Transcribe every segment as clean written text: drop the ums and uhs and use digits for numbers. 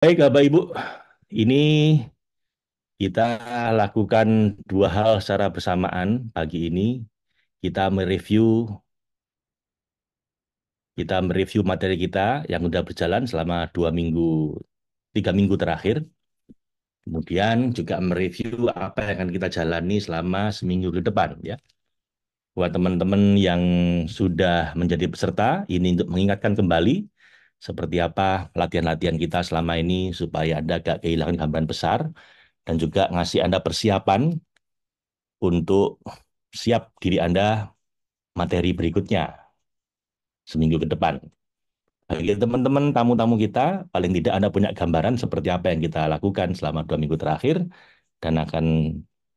Baik, Bapak Ibu, ini kita lakukan dua hal secara bersamaan pagi ini. Kita mereview, kita mereview materi kita yang sudah berjalan selama 2 minggu, 3 minggu terakhir. Kemudian juga mereview apa yang akan kita jalani selama seminggu ke depan, ya. Buat teman-teman yang sudah menjadi peserta, ini untuk mengingatkan kembali seperti apa latihan-latihan kita selama ini supaya Anda gak kehilangan gambaran besar dan juga ngasih Anda persiapan untuk siap diri Anda materi berikutnya seminggu ke depan. Bagi teman-teman tamu-tamu kita, paling tidak Anda punya gambaran seperti apa yang kita lakukan selama 2 minggu terakhir dan akan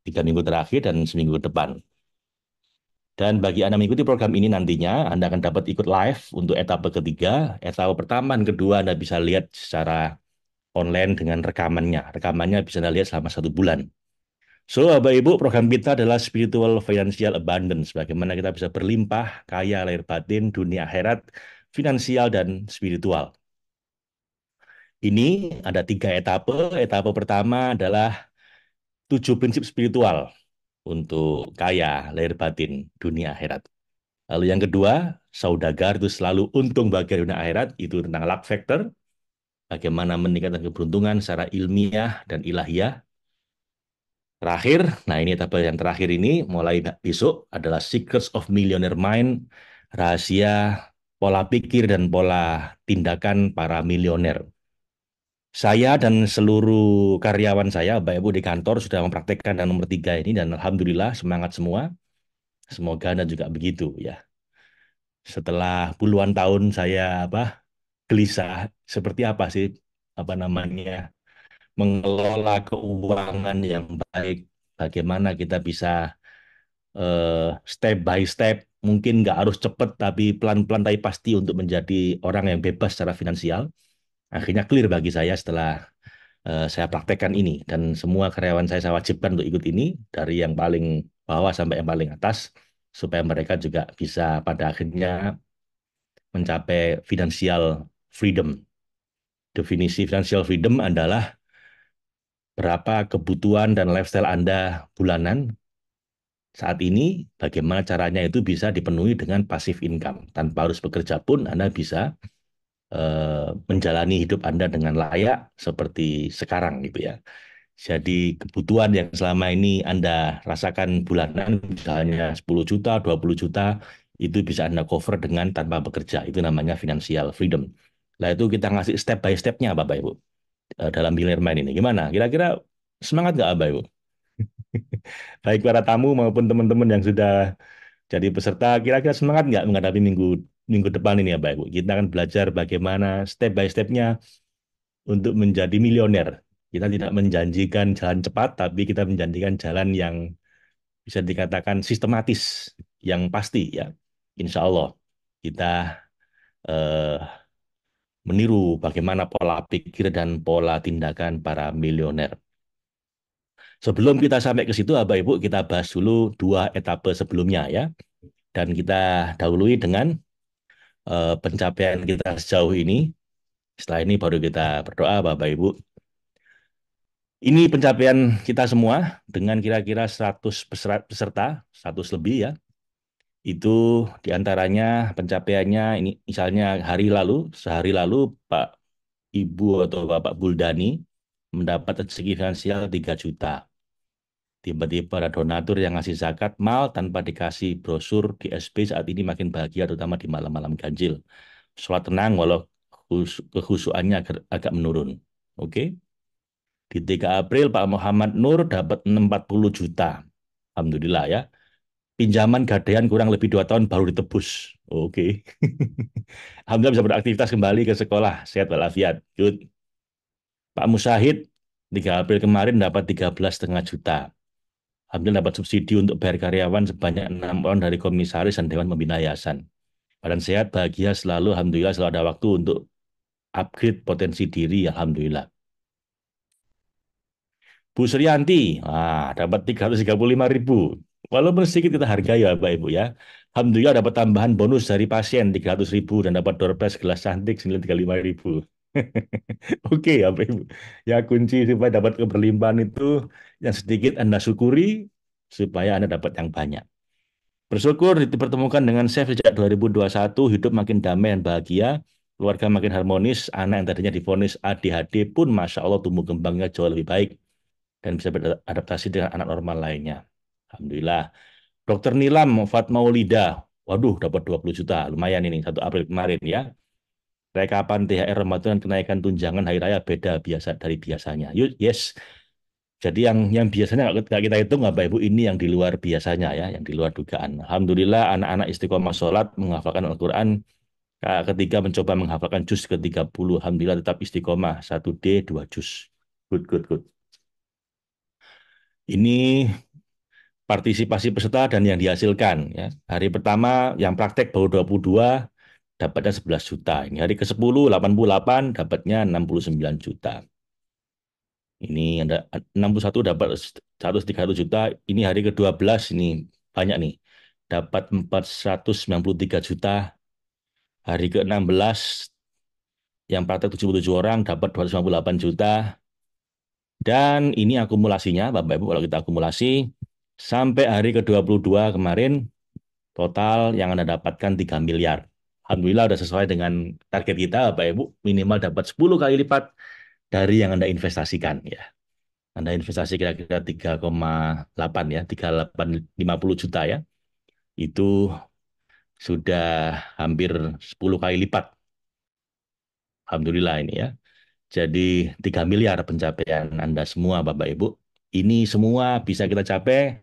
3 minggu terakhir dan seminggu ke depan. Dan bagi Anda mengikuti program ini nantinya, Anda akan dapat ikut live untuk etapa ketiga. Etapa pertama dan kedua Anda bisa lihat secara online dengan rekamannya. Rekamannya bisa Anda lihat selama 1 bulan. So, Bapak Ibu, program kita adalah Spiritual Financial Abundance. Bagaimana kita bisa berlimpah, kaya, lahir batin, dunia akhirat, finansial, dan spiritual. Ini ada 3 etape. Etape pertama adalah 7 prinsip spiritual untuk kaya, lahir batin, dunia akhirat. Lalu yang kedua, saudagar itu selalu untung bagi dunia akhirat, itu tentang luck factor, bagaimana meningkatkan keberuntungan secara ilmiah dan ilahiyah. Terakhir, nah ini etape yang terakhir ini, mulai besok adalah Secrets of Millionaire Mind, rahasia pola pikir dan pola tindakan para milioner. Saya dan seluruh karyawan saya, Bapak Ibu di kantor sudah mempraktekkan dan nomor 3 ini, dan Alhamdulillah semangat semua. Semoga Anda juga begitu ya. Setelah puluhan tahun saya gelisah, seperti apa sih mengelola keuangan yang baik, bagaimana kita bisa step by step, mungkin nggak harus cepat, tapi pelan-pelan tapi pasti untuk menjadi orang yang bebas secara finansial. Akhirnya clear bagi saya setelah saya praktekkan ini, dan semua karyawan saya wajibkan untuk ikut ini, dari yang paling bawah sampai yang paling atas, supaya mereka juga bisa pada akhirnya mencapai financial freedom. Definisi financial freedom adalah berapa kebutuhan dan lifestyle Anda bulanan saat ini, bagaimana caranya itu bisa dipenuhi dengan passive income. Tanpa harus bekerja pun Anda bisa menjalani hidup Anda dengan layak seperti sekarang gitu ya. Jadi kebutuhan yang selama ini Anda rasakan bulanan, misalnya 10 juta, 20 juta, itu bisa Anda cover dengan tanpa bekerja. Itu namanya financial freedom. Nah itu kita ngasih step by step-nya Bapak Ibu dalam Millionaire Mind ini. Gimana? Kira-kira semangat nggak Bapak Ibu? Baik para tamu maupun teman-teman yang sudah jadi peserta, kira-kira semangat nggak menghadapi minggu minggu depan ini ya Bapak Ibu? Kita akan belajar bagaimana step by step-nya untuk menjadi milioner. Kita tidak menjanjikan jalan cepat, tapi kita menjanjikan jalan yang bisa dikatakan sistematis, yang pasti ya. Insya Allah kita eh, meniru bagaimana pola pikir dan pola tindakan para milioner. Sebelum kita sampai ke situ, Bapak Ibu, kita bahas dulu 2 etape sebelumnya ya. Dan kita dahului dengan pencapaian kita sejauh ini. Setelah ini baru kita berdoa, Bapak Ibu. Ini pencapaian kita semua dengan kira-kira 100 peserta, 100 lebih ya. Itu diantaranya pencapaiannya ini misalnya sehari lalu Pak Ibu atau Bapak Buldani mendapat rezeki finansial 3 juta. Tiba-tiba ada donatur yang ngasih zakat mal tanpa dikasih brosur di SP, saat ini makin bahagia terutama di malam-malam ganjil. Sholat tenang walau kehusuannya agak menurun. Oke. Di 3 April Pak Muhammad Nur dapat 40 juta. Alhamdulillah ya. Pinjaman gadaian kurang lebih 2 tahun baru ditebus. Oke. Alhamdulillah bisa beraktivitas kembali ke sekolah. Sehat walafiat. Good. Pak Musahid 3 April kemarin dapat 13,5 juta. Alhamdulillah dapat subsidi untuk bayar karyawan sebanyak 6 orang dari komisaris dan Dewan Pembina Yayasan. Badan sehat, bahagia selalu, Alhamdulillah selalu ada waktu untuk upgrade potensi diri, Alhamdulillah. Bu Suryanti, dapat 335.000. Walaupun sedikit kita hargai ya Bapak Ibu ya. Alhamdulillah dapat tambahan bonus dari pasien 300.000 dan dapat door prize gelas cantik 935.000. Oke ya, Pak Ibu. Ya kunci supaya dapat keberlimpahan itu yang sedikit Anda syukuri supaya Anda dapat yang banyak. Bersyukur dipertemukan dengan Chef sejak 2021, hidup makin damai dan bahagia, keluarga makin harmonis, anak yang tadinya divonis ADHD pun Masya Allah tumbuh kembangnya jauh lebih baik dan bisa beradaptasi dengan anak normal lainnya. Alhamdulillah. Dokter Nilam Fatmaulida, waduh dapat 20 juta, lumayan ini 1 April kemarin ya. Rekapan THR Ramadan dan kenaikan tunjangan hari raya beda biasa dari biasanya. Yes, jadi yang biasanya nggak kita hitung Bapak Ibu ini yang di luar biasanya ya, yang di luar dugaan. Alhamdulillah anak-anak istiqomah sholat menghafalkan Al-Quran. Ketiga mencoba menghafalkan juz ke-30. Alhamdulillah tetap istiqomah. 1D, 2 juz. Good, good, good. Ini partisipasi peserta dan yang dihasilkan. Ya. Hari pertama yang praktek baru 22, dapatnya 11 juta. Ini hari ke-10, 88, dapatnya 69 juta. Ini ada 61 dapat 131 juta. Ini hari ke-12 ini banyak nih. Dapat 493 juta. Hari ke-16 yang praktek 77 orang dapat 258 juta. Dan ini akumulasinya, Bapak Ibu, kalau kita akumulasi sampai hari ke-22 kemarin total yang Anda dapatkan 3 miliar. Alhamdulillah sudah sesuai dengan target kita, Bapak Ibu, minimal dapat 10 kali lipat dari yang Anda investasikan ya. Anda investasi kira-kira 3,8 ya, 3850 juta ya. Itu sudah hampir 10 kali lipat. Alhamdulillah ini ya. Jadi 3 miliar pencapaian Anda semua Bapak Ibu. Ini semua bisa kita capai,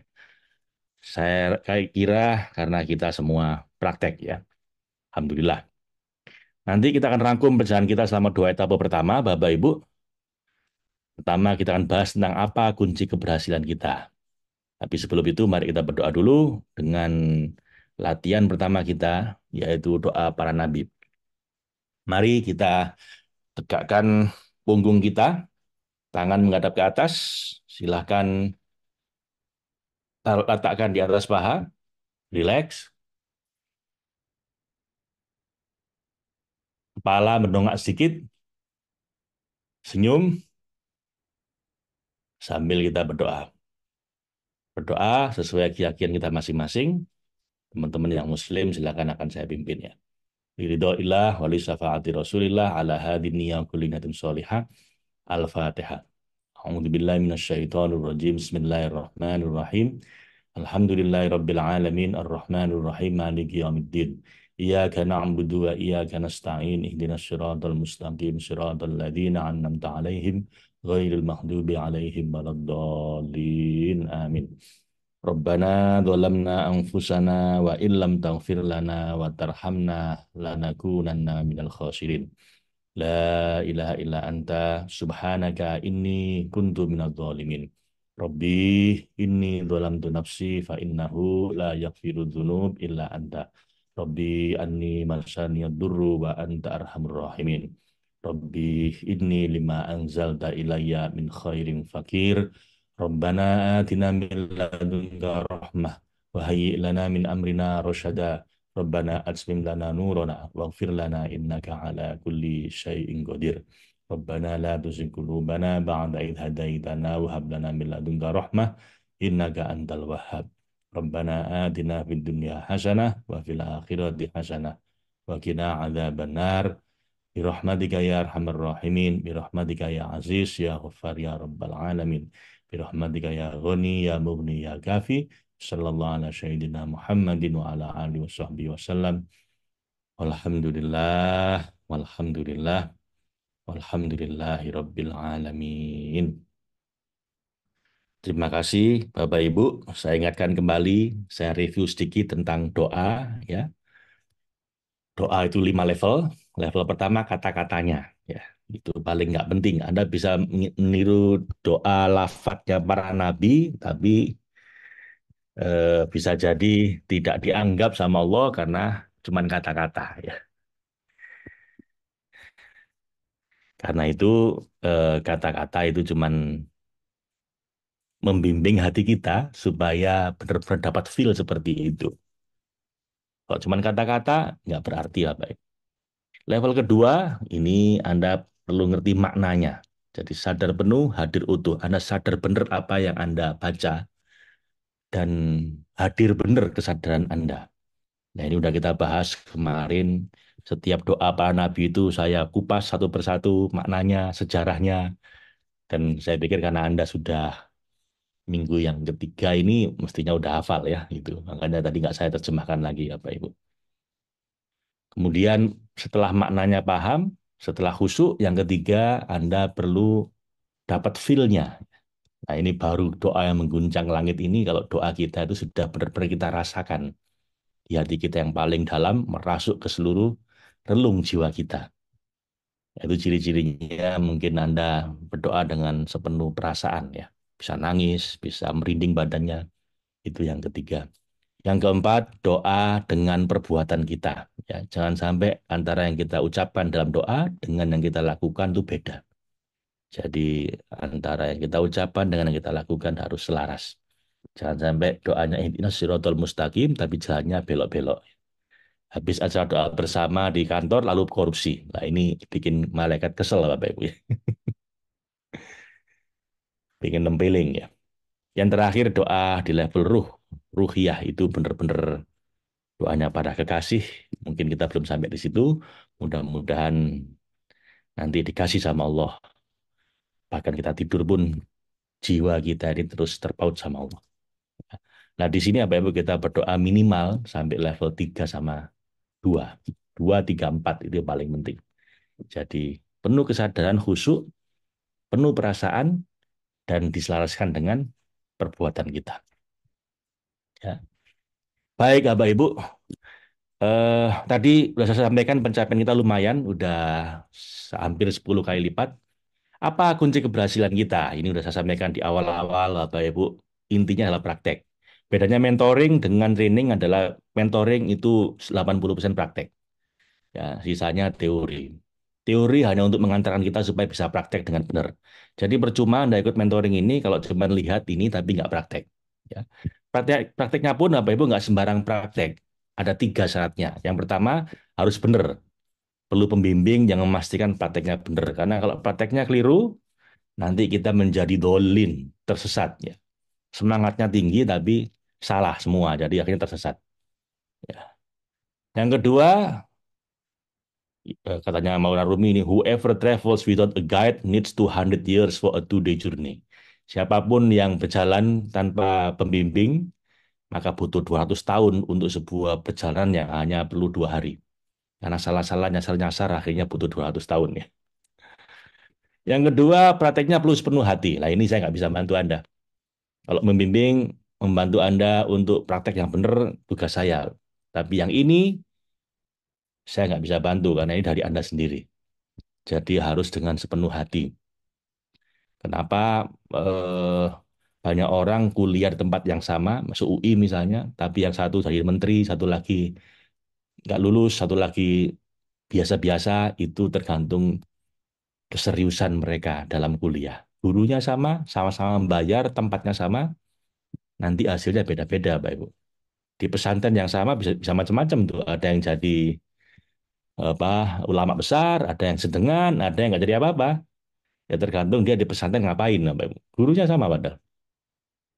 saya kira karena kita semua praktek ya. Alhamdulillah. Nanti kita akan rangkum perjalanan kita selama 2 etapa pertama, Bapak Ibu. Pertama kita akan bahas tentang apa kunci keberhasilan kita. Tapi sebelum itu mari kita berdoa dulu dengan latihan pertama kita, yaitu doa para nabi. Mari kita tegakkan punggung kita, tangan menghadap ke atas, silahkan letakkan di atas paha, relax, kepala mendongak sedikit, senyum, sambil kita berdoa. Berdoa sesuai keyakinan kita masing-masing. Teman-teman yang muslim silakan akan saya pimpin ya. Ridhoillah wali syafaati Rasulillah ala hadin niyya kulli natin sholihah. Al-Fatihah. A'udzu billahi minasyaitonir rajim. Bismillahirrahmanirrahim. Alhamdulillahi rabbil alamin arrahmanir rahim maliki yaumiddin. Iyyaka na'budu wa iyyaka nasta'in ihdinas siratal mustaqim siratal ladzina an'amta 'alaihim ghairil maghdubi 'alaihim waladdallin. Amin. Rabbana dzalamna anfusana wa illam taghfir lana wa tarhamna lanakunanna minal khasirin. La ilaha illa anta subhanaka inni kuntu minadh dhalimin. Rabbi inni dzalamtu nafsi fa innahu la yaghfiru dzunub illa anta. Rabbi anni masani ad-durru wa anta arhamur rahimin. Rabbi inni lima anzalta ilayya min khairin fakir. Rabbana atina min ladunka rahmah wa hayyi lana min amrina rasyada. Rabbana atsmim lana nurana waghfir lana innaka ala kulli syai'in qadir. Rabbana la tuzigh qulubana ba'da idh hadaitana wa hab lana min ladunka rahmah innaka antal wahhab. Rabbana atina fid dunya hasanah wa fil akhirati hasanah wa qina adzabannar. Birahmatika ya arhamar rahimin, birahmatika ya aziz ya ghaffar ya rabbal alamin. Birahmatika ya ghani ya mughni ya kafi. Sallallahu ala sayyidina Muhammadin wa ala alihi wa sahbihi wasallam. Walhamdulillah, walhamdulillah, walhamdulillahi rabbil alamin. Terima kasih Bapak Ibu. Saya ingatkan kembali, saya review sedikit tentang doa ya. Doa itu 5 level. Level pertama kata-katanya ya. Itu paling nggak penting. Anda bisa meniru doa lafadznya para nabi, tapi bisa jadi tidak dianggap sama Allah karena cuman kata-kata ya. Karena itu kata-kata itu cuman membimbing hati kita supaya benar-benar dapat feel seperti itu. Kalau cuman kata-kata nggak berarti lah baik. Level kedua ini Anda perlu ngerti maknanya. Jadi sadar penuh, hadir utuh. Anda sadar benar apa yang Anda baca dan hadir benar kesadaran Anda. Nah, ini udah kita bahas kemarin. Setiap doa para nabi itu saya kupas satu persatu maknanya, sejarahnya. Dan saya pikir karena Anda sudah minggu yang ketiga ini mestinya udah hafal ya gitu. Makanya tadi nggak saya terjemahkan lagi Bapak Ibu. Kemudian setelah maknanya paham, setelah khusyuk, yang ketiga Anda perlu dapat feel-nya. Nah, ini baru doa yang mengguncang langit ini kalau doa kita itu sudah benar-benar kita rasakan di hati kita yang paling dalam, merasuk ke seluruh relung jiwa kita. Itu ciri-cirinya mungkin Anda berdoa dengan sepenuh perasaan ya. Bisa nangis, bisa merinding badannya. Itu yang ketiga. Yang keempat, doa dengan perbuatan kita. Ya, jangan sampai antara yang kita ucapkan dalam doa dengan yang kita lakukan itu beda. Jadi antara yang kita ucapkan dengan yang kita lakukan harus selaras. Jangan sampai doanya ihdinas siratal mustaqim tapi jalannya belok-belok. Habis acara doa bersama di kantor lalu korupsi. Nah, ini bikin malaikat kesel Bapak Ibu ya. Bikin nempeling ya. Yang terakhir doa di level ruh. Ruhiyah itu benar-benar doanya para kekasih. Mungkin kita belum sampai di situ. Mudah-mudahan nanti dikasih sama Allah. Bahkan kita tidur pun jiwa kita ini terus terpaut sama Allah. Nah, di sini apa Ibu kita berdoa minimal sampai level 3 sama 2. 2, 3, 4 itu yang paling penting. Jadi penuh kesadaran khusyuk, penuh perasaan, dan diselaraskan dengan perbuatan kita. Ya. Baik, Bapak Ibu. Tadi sudah saya sampaikan pencapaian kita lumayan, udah hampir 10 kali lipat. Apa kunci keberhasilan kita? Ini sudah saya sampaikan di awal-awal, Bapak Ibu. Intinya adalah praktek. Bedanya mentoring dengan training adalah mentoring itu 80% praktek. Ya, sisanya teori. Teori hanya untuk mengantarkan kita supaya bisa praktek dengan benar. Jadi percuma Anda ikut mentoring ini kalau cuma lihat ini tapi nggak praktek. Ya. Prakteknya pun Bapak Ibu nggak sembarang praktek. Ada 3 syaratnya. Yang pertama harus benar. Perlu pembimbing yang memastikan prakteknya benar. Karena kalau prakteknya keliru, nanti kita menjadi dolin, tersesat. Ya. Semangatnya tinggi tapi salah semua. Jadi akhirnya tersesat. Ya. Yang kedua, katanya Maulana Rumi ini, whoever travels without a guide needs 200 years for a 2-day journey. Siapapun yang berjalan tanpa pembimbing, maka butuh 200 tahun untuk sebuah perjalanan yang hanya perlu 2 hari. Karena salah-salah nyasar-nyasar akhirnya butuh 200 tahun ya. Yang kedua, prakteknya perlu sepenuh hati. Nah ini saya nggak bisa bantu Anda. Kalau membimbing, membantu Anda untuk praktek yang benar, tugas saya. Tapi yang ini, saya nggak bisa bantu karena ini dari Anda sendiri. Jadi harus dengan sepenuh hati. Kenapa eh, banyak orang kuliah di tempat yang sama, masuk UI misalnya, tapi yang satu jadi menteri, satu lagi nggak lulus, satu lagi biasa-biasa, itu tergantung keseriusan mereka dalam kuliah. Gurunya sama, sama-sama membayar, tempatnya sama, nanti hasilnya beda-beda, Pak Ibu. Di pesantren yang sama bisa, bisa macam-macam tuh. Ada yang jadi apa ulama besar, ada yang sedengan, ada yang nggak jadi apa-apa. Ya tergantung dia di pesantren ngapain, Pak Ibu. Gurunya sama padahal.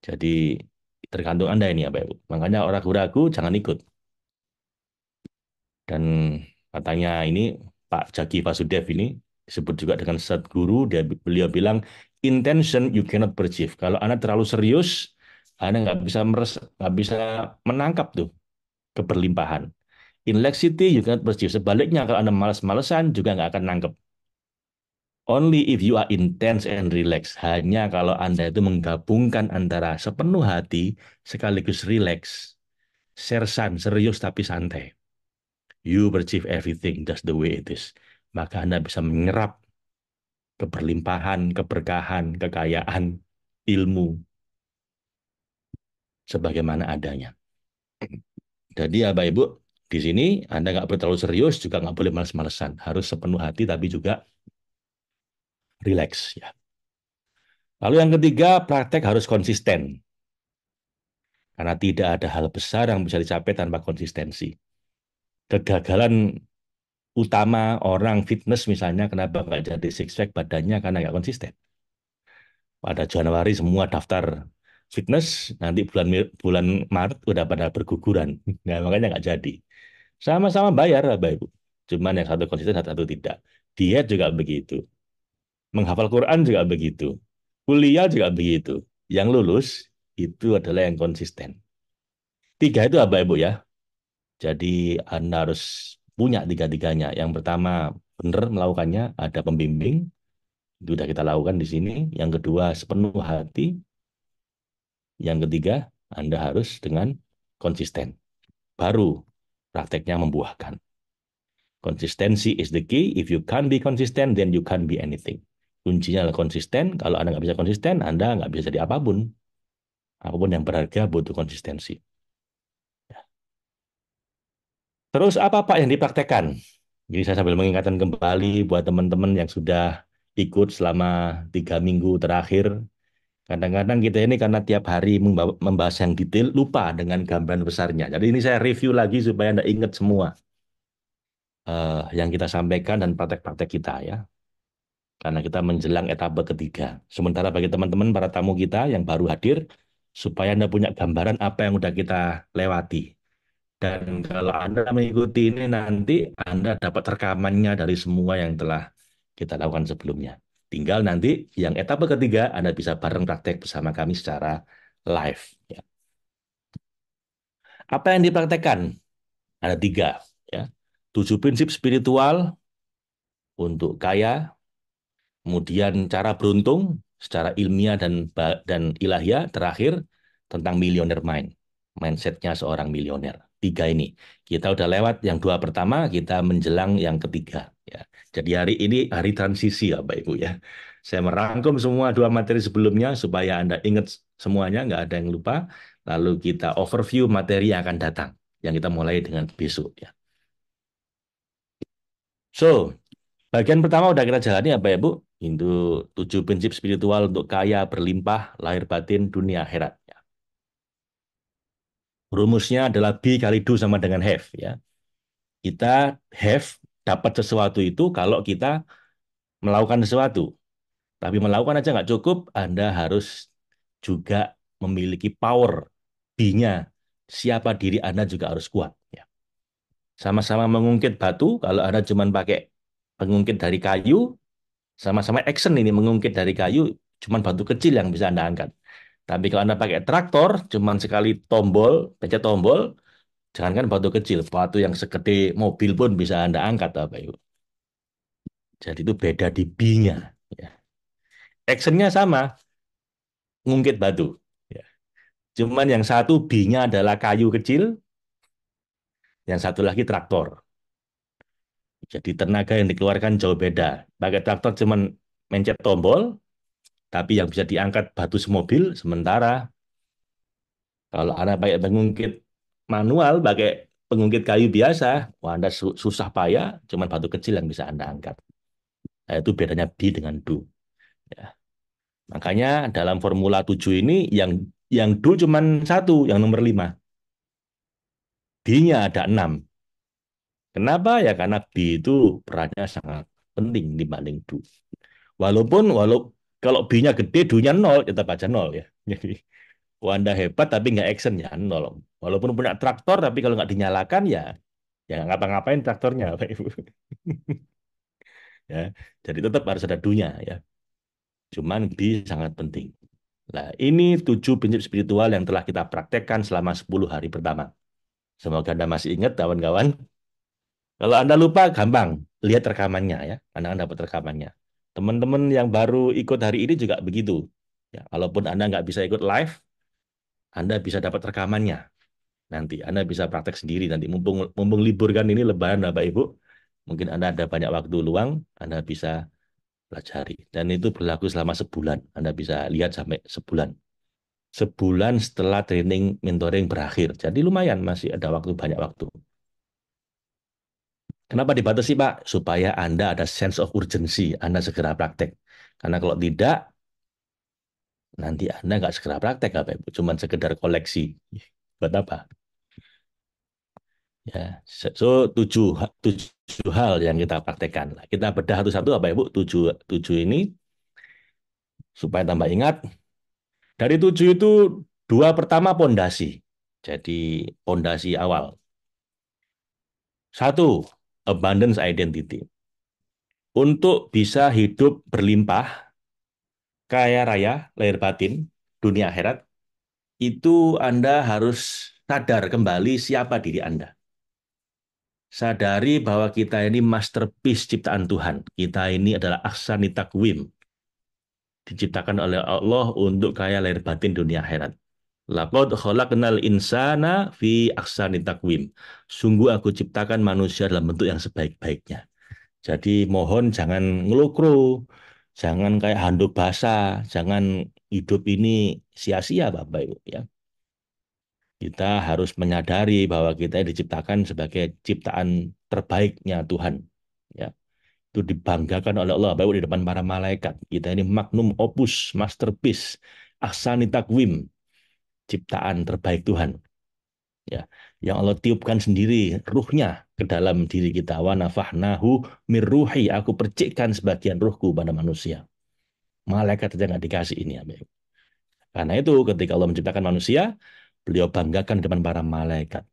Jadi tergantung Anda ini ya, Pak Ibu. Makanya orang ragu-ragu jangan ikut. Dan katanya ini Pak Jaki Vasudev ini disebut juga dengan Sadguru, beliau bilang intention you cannot perceive. Kalau Anda terlalu serius, Anda nggak bisa menangkap tuh keberlimpahan. In laxity you cannot perceive. Sebaliknya kalau Anda malas-malesan juga nggak akan nangkep. Only if you are intense and relax. Hanya kalau Anda itu menggabungkan antara sepenuh hati sekaligus relax, sersan, serius tapi santai. You perceive everything just the way it is. Maka Anda bisa menyerap keberlimpahan, keberkahan, kekayaan, ilmu sebagaimana adanya. Jadi ya Bapak Ibu, di sini Anda nggak boleh terlalu serius, juga nggak boleh males-malesan. Harus sepenuh hati tapi juga relax ya. Lalu yang ketiga, praktek harus konsisten. Karena tidak ada hal besar yang bisa dicapai tanpa konsistensi. Kegagalan utama orang fitness misalnya, kenapa nggak jadi six pack badannya karena nggak konsisten. Pada Januari semua daftar fitness, nanti bulan Maret udah pada berguguran. Nah, makanya nggak jadi. Sama-sama bayar, Bapak Ibu. Cuman yang satu konsisten, satu tidak. Diet juga begitu. Menghafal Quran juga begitu. Kuliah juga begitu. Yang lulus itu adalah yang konsisten. Tiga itu apa Ibu ya? Jadi Anda harus punya tiga-tiganya. Yang pertama benar melakukannya, ada pembimbing, itu sudah kita lakukan di sini. Yang kedua sepenuh hati. Yang ketiga Anda harus dengan konsisten. Baru prakteknya membuahkan. Konsistensi is the key. If you can't be consistent, then you can't be anything. Kuncinya adalah konsisten. Kalau Anda nggak bisa konsisten, Anda nggak bisa jadi apapun. Apapun yang berharga butuh konsistensi. Terus apa Pak yang dipraktekkan? Jadi saya sambil mengingatkan kembali buat teman-teman yang sudah ikut selama 3 minggu terakhir. Kadang-kadang kita ini karena tiap hari membahas yang detail, lupa dengan gambaran besarnya. Jadi ini saya review lagi supaya Anda ingat semua yang kita sampaikan dan praktek-praktek kita ya. Karena kita menjelang etapa ketiga. Sementara bagi teman-teman para tamu kita yang baru hadir, supaya Anda punya gambaran apa yang sudah kita lewati. Dan kalau Anda mengikuti ini nanti Anda dapat rekamannya dari semua yang telah kita lakukan sebelumnya. Tinggal nanti yang etapa ketiga Anda bisa bareng praktek bersama kami secara live. Ya. Apa yang dipraktekkan? Ada tiga. Ya. 7 prinsip spiritual untuk kaya, kemudian cara beruntung secara ilmiah dan ilahiyah, terakhir tentang millionaire mind, mindsetnya seorang milioner. Tiga ini kita udah lewat yang dua pertama, kita menjelang yang ketiga ya. Jadi hari ini hari transisi ya Bapak Ibu ya. Saya merangkum semua dua materi sebelumnya supaya Anda ingat semuanya, nggak ada yang lupa. Lalu kita overview materi yang akan datang, yang kita mulai dengan besok ya. So, bagian pertama udah kita jalani apa ya Bu? Itu 7 prinsip spiritual untuk kaya, berlimpah, lahir batin, dunia akhirat. Ya. Rumusnya adalah be kali do sama dengan have. Ya. Kita have dapat sesuatu itu kalau kita melakukan sesuatu. Tapi melakukan aja nggak cukup, Anda harus juga memiliki power. B-nya, siapa diri Anda juga harus kuat. Ya. Sama-sama mengungkit batu, kalau Anda cuma pakai pengungkit dari kayu, sama-sama action ini mengungkit dari kayu, cuman batu kecil yang bisa Anda angkat. Tapi kalau Anda pakai traktor, cuman sekali tombol, pencet tombol, jangankan batu kecil, batu yang segede mobil pun bisa Anda angkat, Bapak Ibu. Jadi itu beda di B-nya. Ya. Actionnya sama, ngungkit batu. Ya. Cuman yang satu B-nya adalah kayu kecil, yang satu lagi traktor. Jadi tenaga yang dikeluarkan jauh beda. Pakai traktor cuman mencet tombol, tapi yang bisa diangkat batu semobil, sementara kalau Anda pakai pengungkit manual, pakai pengungkit kayu biasa, wah Anda susah payah, cuma batu kecil yang bisa Anda angkat. Nah, itu bedanya be dengan do. Ya. Makanya dalam Formula 7 ini yang do cuma satu, yang nomor 5. B-nya ada 6. Kenapa? Ya karena B itu perannya sangat penting dibanding do. Walau kalau B-nya gede, do-nya 0, tetap aja 0 ya. Jadi Wanda hebat tapi nggak action ya 0. Walaupun punya traktor tapi kalau nggak dinyalakan ya nggak ngapa-ngapain traktornya Pak Ibu. Ya, jadi tetap harus ada dunya ya. Cuman B sangat penting. Nah, ini 7 prinsip spiritual yang telah kita praktekkan selama 10 hari pertama. Semoga Anda masih ingat kawan-kawan. Kalau Anda lupa gampang, lihat rekamannya ya. Anda dapat rekamannya. Teman-teman yang baru ikut hari ini juga begitu. Ya, walaupun Anda nggak bisa ikut live, Anda bisa dapat rekamannya. Nanti Anda bisa praktek sendiri nanti mumpung libur kan ini lebaran Bapak Ibu. Mungkin Anda ada banyak waktu luang, Anda bisa pelajari. Dan itu berlaku selama sebulan. Anda bisa lihat sampai sebulan. Sebulan setelah training mentoring berakhir. Jadi lumayan masih ada waktu, banyak waktu. Kenapa dibatasi Pak? Supaya Anda ada sense of urgency. Anda segera praktek. Karena kalau tidak, nanti Anda nggak segera praktek Bapak Ibu. Cuma sekedar koleksi. Buat apa? Ya, so 7 tujuh hal yang kita praktekkan. Kita bedah satu-satu apa Ibu? Tujuh, tujuh ini supaya tambah ingat. Dari tujuh itu dua pertama pondasi. Jadi pondasi awal. Satu, abundance identity. Untuk bisa hidup berlimpah, kaya raya, lahir batin, dunia akhirat, itu Anda harus sadar kembali siapa diri Anda. Sadari bahwa kita ini masterpiece ciptaan Tuhan. Kita ini adalah aksani takwim. Diciptakan oleh Allah untuk kaya lahir batin dunia akhirat. Laqad khalaqnal insana fi aksani takwim. Sungguh aku ciptakan manusia dalam bentuk yang sebaik-baiknya. Jadi mohon jangan ngelukru, jangan kayak handuk basah, jangan hidup ini sia-sia Bapak Ibu ya. Kita harus menyadari bahwa kita diciptakan sebagai ciptaan terbaiknya Tuhan. Ya, itu dibanggakan oleh Allah Bapak Ibu di depan para malaikat. Kita ini magnum opus, masterpiece, ahsani takwim, ciptaan terbaik Tuhan. Ya, yang Allah tiupkan sendiri ruhnya ke dalam diri kita. Wa nafahnahu mirruhi, aku percikkan sebagian ruhku pada manusia. Malaikat saja nggak dikasih ini ya. Karena itu ketika Allah menciptakan manusia, beliau banggakan di depan para malaikat.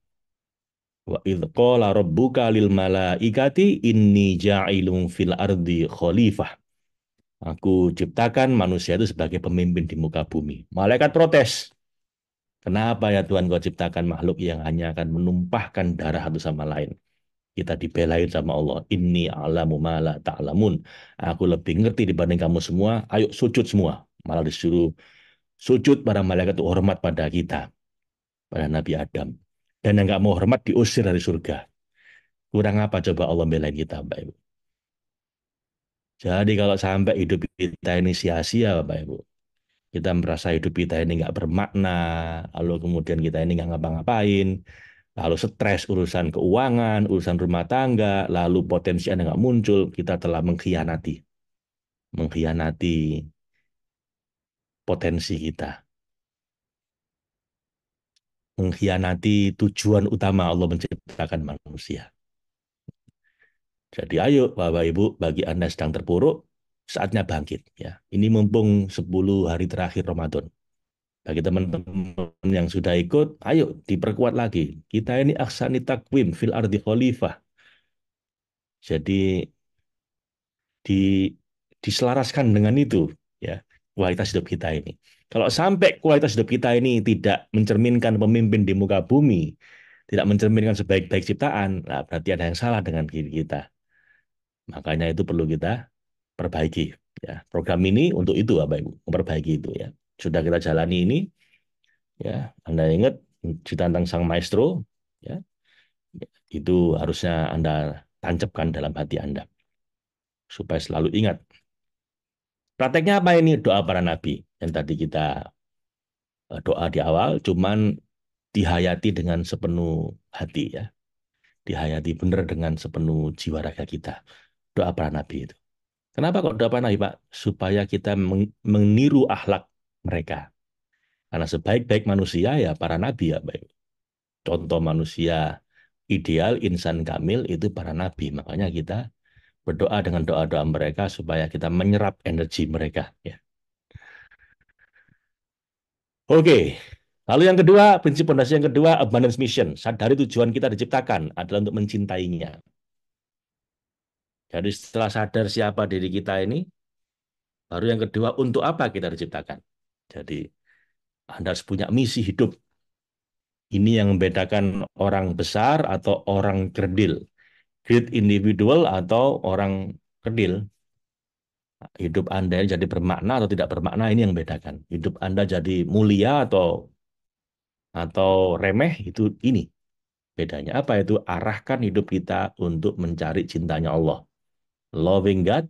Wa idh qala rabbuka lil malaikati inni ja'ilun fil ardi khalifah. Aku ciptakan manusia itu sebagai pemimpin di muka bumi. Malaikat protes. Kenapa ya Tuhan kau ciptakan makhluk yang hanya akan menumpahkan darah satu sama lain? Kita dibelain sama Allah. Inni a'lamu ma la ta'lamun. Aku lebih ngerti dibanding kamu semua. Ayo sujud semua. Malah disuruh sujud para malaikat itu hormat pada kita, pada Nabi Adam. Dan yang nggak mau hormat diusir dari surga. Kurang apa coba Allah belain kita, Bapak Ibu? Jadi kalau sampai hidup kita ini sia-sia, Bapak Ibu, kita merasa hidup kita ini nggak bermakna, lalu kemudian kita ini nggak ngapa-ngapain, lalu stres urusan keuangan, urusan rumah tangga, lalu potensi Anda nggak muncul, kita telah mengkhianati potensi kita, mengkhianati tujuan utama Allah menciptakan manusia. Jadi ayo Bapak Ibu, bagi Anda yang sedang terpuruk, saatnya bangkit ya. Ini mumpung 10 hari terakhir Ramadan. Bagi teman-teman yang sudah ikut, ayo diperkuat lagi. Kita ini aksani takwim fil ardi khalifah. Jadi di, diselaraskan dengan itu ya, kualitas hidup kita ini. Kalau sampai kualitas hidup kita ini tidak mencerminkan pemimpin di muka bumi, tidak mencerminkan sebaik-baik ciptaan, nah berarti ada yang salah dengan diri kita. Makanya itu perlu kita perbaiki ya. Program ini untuk itu Bapak Ibu, memperbaiki itu ya. Sudah kita jalani ini ya. Anda ingat cerita tentang sang maestro ya. Itu harusnya Anda tancapkan dalam hati Anda supaya selalu ingat. Prakteknya apa ini? Doa para nabi yang tadi kita doa di awal cuman dihayati dengan sepenuh hati ya. Dihayati benar dengan sepenuh jiwa raga kita. Doa para nabi itu. Kenapa kok doa para nabi, Pak? Supaya kita meniru akhlak mereka. Karena sebaik-baik manusia ya para nabi ya, baik. Contoh manusia ideal, insan kamil itu para nabi. Makanya kita berdoa dengan doa-doa mereka supaya kita menyerap energi mereka. Ya. Oke, lalu yang kedua, prinsip fondasi yang kedua, abundance mission. Sadari tujuan kita diciptakan adalah untuk mencintainya. Jadi setelah sadar siapa diri kita ini, baru yang kedua, untuk apa kita diciptakan. Jadi Anda harus punya misi hidup. Ini yang membedakan orang besar atau orang kerdil. Great individual atau orang kerdil. Hidup Anda jadi bermakna atau tidak bermakna ini yang membedakan. Hidup Anda jadi mulia atau remeh itu ini bedanya. Apa itu? Arahkan hidup kita untuk mencari cintanya Allah. Loving God,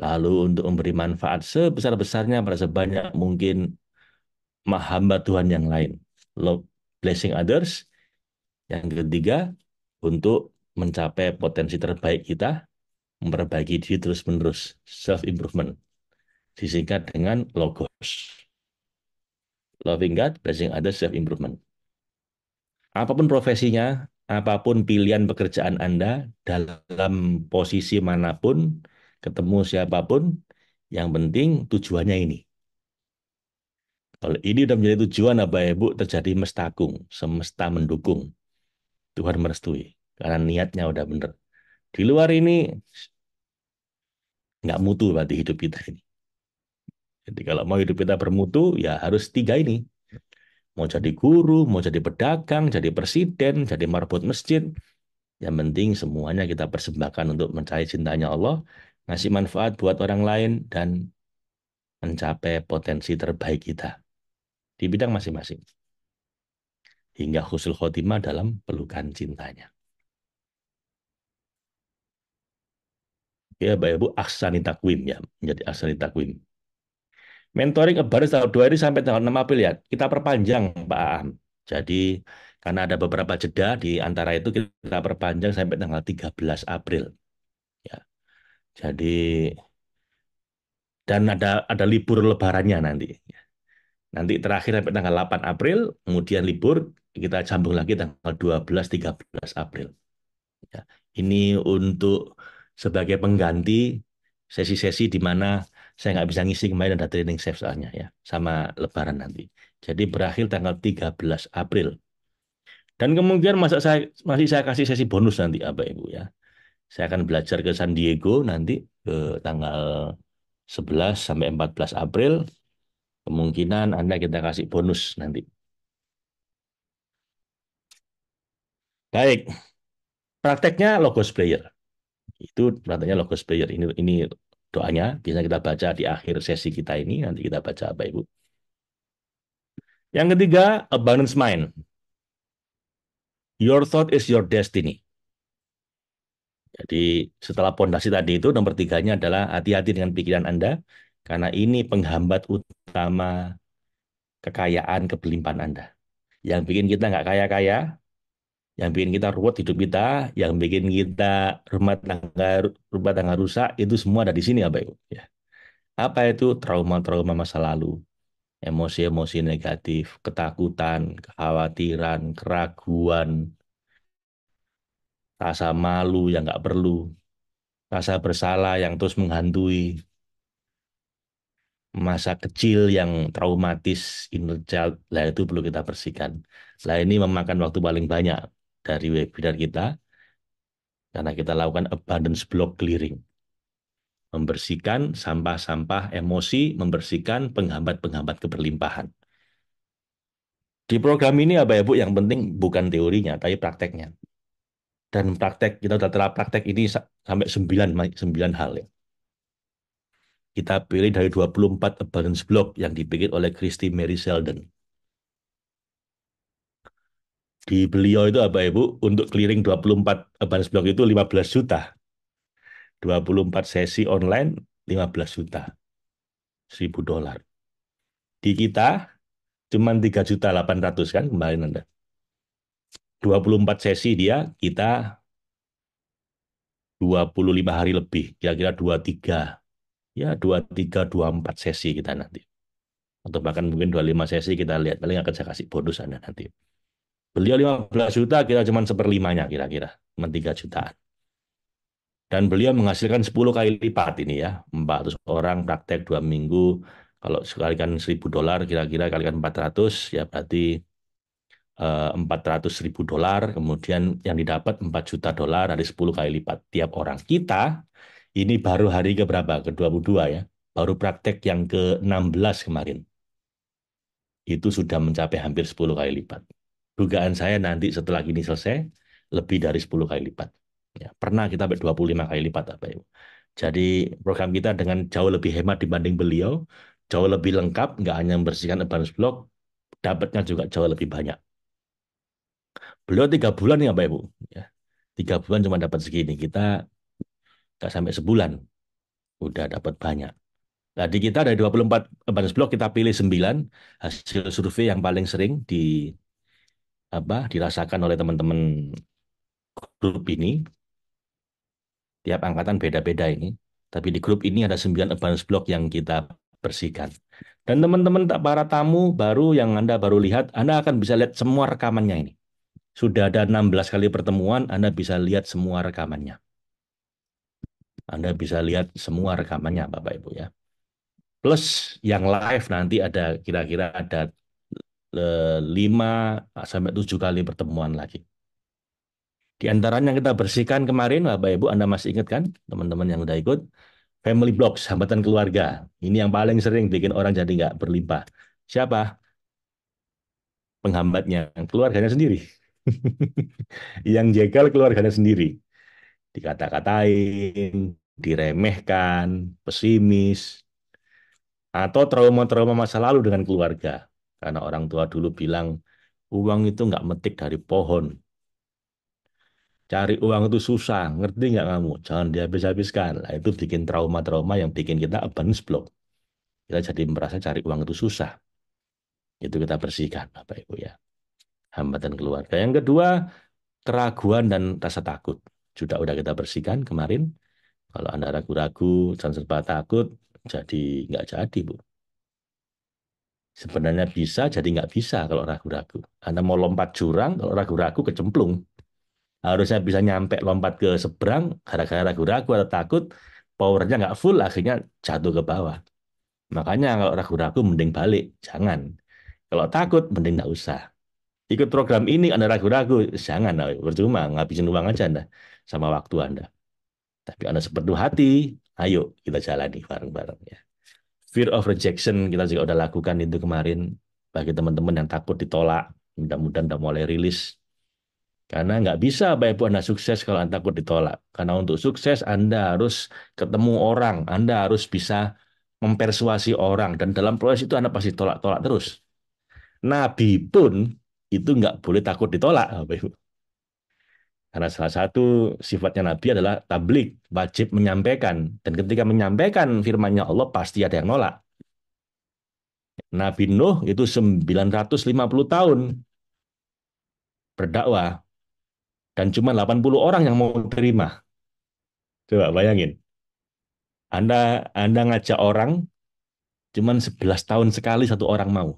lalu untuk memberi manfaat sebesar-besarnya pada sebanyak mungkin hamba Tuhan yang lain. Love, blessing others. Yang ketiga, untuk mencapai potensi terbaik kita, memperbaiki diri terus-menerus. Self-improvement. Disingkat dengan logos. Loving God, blessing others, self-improvement. Apapun profesinya, apapun pilihan pekerjaan Anda, dalam posisi manapun, ketemu siapapun, yang penting tujuannya ini. Kalau ini sudah menjadi tujuan, apa ya Bu, terjadi mestakung, semesta mendukung, Tuhan merestui. Karena niatnya udah bener. Di luar ini nggak mutu berarti hidup kita ini. Jadi kalau mau hidup kita bermutu, ya harus tiga ini. Mau jadi guru, mau jadi pedagang, jadi presiden, jadi marbot masjid. Yang penting semuanya kita persembahkan untuk mencari cintanya Allah, ngasih manfaat buat orang lain, dan mencapai potensi terbaik kita di bidang masing-masing. Hingga husnul khotimah dalam pelukan cintanya. Ya, Bapak Ibu, aksani takwim ya, menjadi aksani takwim. Mentoring baru tanggal 2 ini sampai tanggal 6 April ya. Kita perpanjang Pak Aam. Jadi karena ada beberapa jeda di antara itu kita perpanjang sampai tanggal 13 April ya. Jadi dan ada libur lebarannya nanti. Nanti terakhir sampai tanggal 8 April, kemudian libur kita sambung lagi tanggal 12 13 April. Ya. Ini untuk sebagai pengganti sesi-sesi di mana saya nggak bisa ngisi kemarin ada training safe soalnya ya, sama Lebaran nanti. Jadi berakhir tanggal 13 April. Dan kemungkinan masih saya kasih sesi bonus nanti Bapak Ibu ya. Saya akan belajar ke San Diego nanti ke tanggal 11 sampai 14 April. Kemungkinan Anda kita kasih bonus nanti. Baik, prakteknya logos player. Itu prakteknya logos player. Ini doanya bisa kita baca di akhir sesi kita ini. Nanti kita baca Bapak Ibu. Yang ketiga, abundance mind. Your thought is your destiny. Jadi setelah pondasi tadi itu nomor tiganya adalah hati-hati dengan pikiran Anda karena ini penghambat utama kekayaan kebelimpahan Anda. Yang bikin kita nggak kaya-kaya, yang bikin kita ruwet hidup kita, yang bikin kita rumah tangga rusak itu semua ada di sini Bapak Ibu. Ya. Apa itu trauma-trauma masa lalu, emosi-emosi negatif, ketakutan, kekhawatiran, keraguan, rasa malu yang nggak perlu, rasa bersalah yang terus menghantui, masa kecil yang traumatis, inner child, lah itu perlu kita bersihkan. Lah ini memakan waktu paling banyak dari webinar kita, karena kita lakukan abundance block clearing. Membersihkan sampah-sampah emosi, membersihkan penghambat-penghambat keberlimpahan. Di program ini Bapak Ibu yang penting bukan teorinya, tapi prakteknya. Dan praktek, kita sudah telah praktek ini sampai 9 hal ya. Kita pilih dari 24 abundance block yang dibikin oleh Christy Mary Sheldon. Di beliau itu Bapak Ibu, untuk clearing 24 abundance block itu 15 juta. 24 sesi online, 15 juta. 1.000 dolar. Di kita, cuma 3.800.000 kan kemarin Anda. 24 sesi dia, kita 25 hari lebih. Kira-kira 23. Ya, 23, 24 sesi kita nanti. Atau bahkan mungkin 25 sesi kita lihat. Paling akan saya kasih bonus Anda nanti. Beliau 15 juta, kita cuma seperlimanya kira-kira. Cuma 3 jutaan. Dan beliau menghasilkan 10 kali lipat ini ya. 400 orang praktek 2 minggu. Kalau sekalikan 1.000 dolar, kira-kira kalikan 400, ya berarti 400.000 dolar. Kemudian yang didapat 4 juta dolar dari 10 kali lipat tiap orang. Kita ini baru hari ke berapa? Ke-22 ya. Baru praktek yang ke-16 kemarin. Itu sudah mencapai hampir 10 kali lipat. Dugaan saya nanti setelah ini selesai, lebih dari 10 kali lipat. Ya, pernah kita sampai 25 kali lipat, Bapak Ibu. Jadi program kita dengan jauh lebih hemat dibanding beliau, jauh lebih lengkap, nggak hanya membersihkan abundance block, dapatnya juga jauh lebih banyak. Beliau 3 bulan ya, Bapak Ibu. Ya, 3 bulan cuma dapat segini. Kita nggak sampai sebulan, udah dapat banyak. Tadi kita dari 24 abundance block, kita pilih 9 hasil survei yang paling sering dirasakan oleh teman-teman grup ini. Tiap angkatan beda-beda ini. Tapi di grup ini ada 9 advance block yang kita bersihkan. Dan teman-teman para tamu baru yang Anda baru lihat, Anda akan bisa lihat semua rekamannya ini. Sudah ada 16 kali pertemuan, Anda bisa lihat semua rekamannya. Anda bisa lihat semua rekamannya, Bapak Ibu ya. Plus yang live nanti ada kira-kira ada 5 sampai 7 kali pertemuan lagi. Di antaranya yang kita bersihkan kemarin, Bapak Ibu, Anda masih ingat kan, teman-teman yang udah ikut, family blocks, hambatan keluarga. Ini yang paling sering bikin orang jadi nggak berlimpah. Siapa? Penghambatnya, keluarganya sendiri. Yang jegal keluarganya sendiri. Dikata-katain, diremehkan, pesimis, atau trauma-trauma masa lalu dengan keluarga. Karena orang tua dulu bilang, uang itu nggak metik dari pohon. Cari uang itu susah, ngerti nggak kamu? Jangan dihabis-habiskan. Nah, itu bikin trauma-trauma yang bikin kita abundance block. Kita jadi merasa cari uang itu susah. Itu kita bersihkan, Bapak Ibu ya. Hambatan keluarga. Yang kedua, keraguan dan rasa takut. Udah kita bersihkan kemarin. Kalau Anda ragu-ragu dan serba takut, jadi nggak jadi, Bu. Sebenarnya bisa, jadi nggak bisa kalau ragu-ragu. Anda mau lompat jurang, kalau ragu-ragu kecemplung. Harusnya bisa nyampe lompat ke seberang, gara-gara ragu-ragu atau takut, powernya nggak full, akhirnya jatuh ke bawah. Makanya kalau ragu-ragu mending balik, jangan. Kalau takut, mending nggak usah. Ikut program ini, Anda ragu-ragu, jangan. Percuma, ngabisin uang aja Anda sama waktu Anda. Tapi Anda sepenuh hati, ayo kita jalani bareng-bareng ya. Fear of rejection kita juga udah lakukan itu kemarin bagi teman-teman yang takut ditolak. Mudah-mudahan udah mulai rilis. Karena nggak bisa Bapak Ibu Anda sukses kalau Anda takut ditolak. Karena untuk sukses Anda harus ketemu orang, Anda harus bisa mempersuasi orang. Dan dalam proses itu Anda pasti tolak-tolak terus. Nabi pun itu nggak boleh takut ditolak, Bapak Ibu. Karena salah satu sifatnya Nabi adalah tablik, wajib menyampaikan. Dan ketika menyampaikan firman-Nya Allah pasti ada yang nolak. Nabi Nuh itu 950 tahun berdakwah dan cuma 80 orang yang mau terima. Coba bayangin. Anda ngajak orang cuma 11 tahun sekali satu orang mau.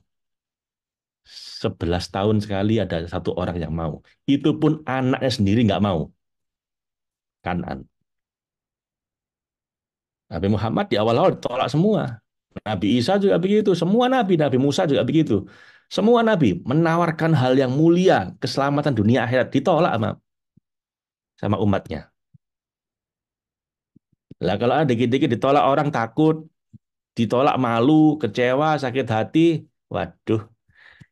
11 tahun sekali ada satu orang yang mau. Itu pun anaknya sendiri nggak mau. Kanan. Nabi Muhammad di awal-awal ditolak semua. Nabi Isa juga begitu. Semua Nabi, Nabi Musa juga begitu. Semua Nabi menawarkan hal yang mulia, keselamatan dunia akhirat ditolak sama umatnya. Lah kalau ada dikit-dikit ditolak orang takut, ditolak malu, kecewa, sakit hati, waduh,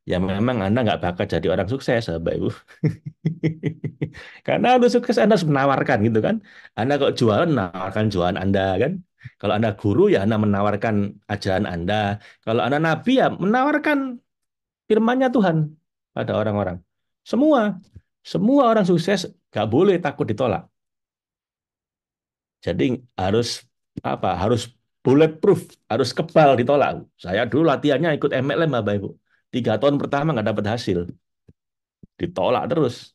ya memang Anda nggak bakal jadi orang sukses, Bapak Ibu. Karena untuk sukses Anda harus menawarkan gitu kan. Anda kok jualan, menawarkan jualan Anda kan. Kalau Anda guru ya Anda menawarkan ajaran Anda. Kalau Anda nabi ya menawarkan firman-Nya Tuhan pada orang-orang. Semua, semua orang sukses nggak boleh takut ditolak. Jadi harus apa? Harus bulletproof, harus kebal ditolak. Saya dulu latihannya ikut MLM, Bapak Ibu. 3 tahun pertama nggak dapat hasil, ditolak terus.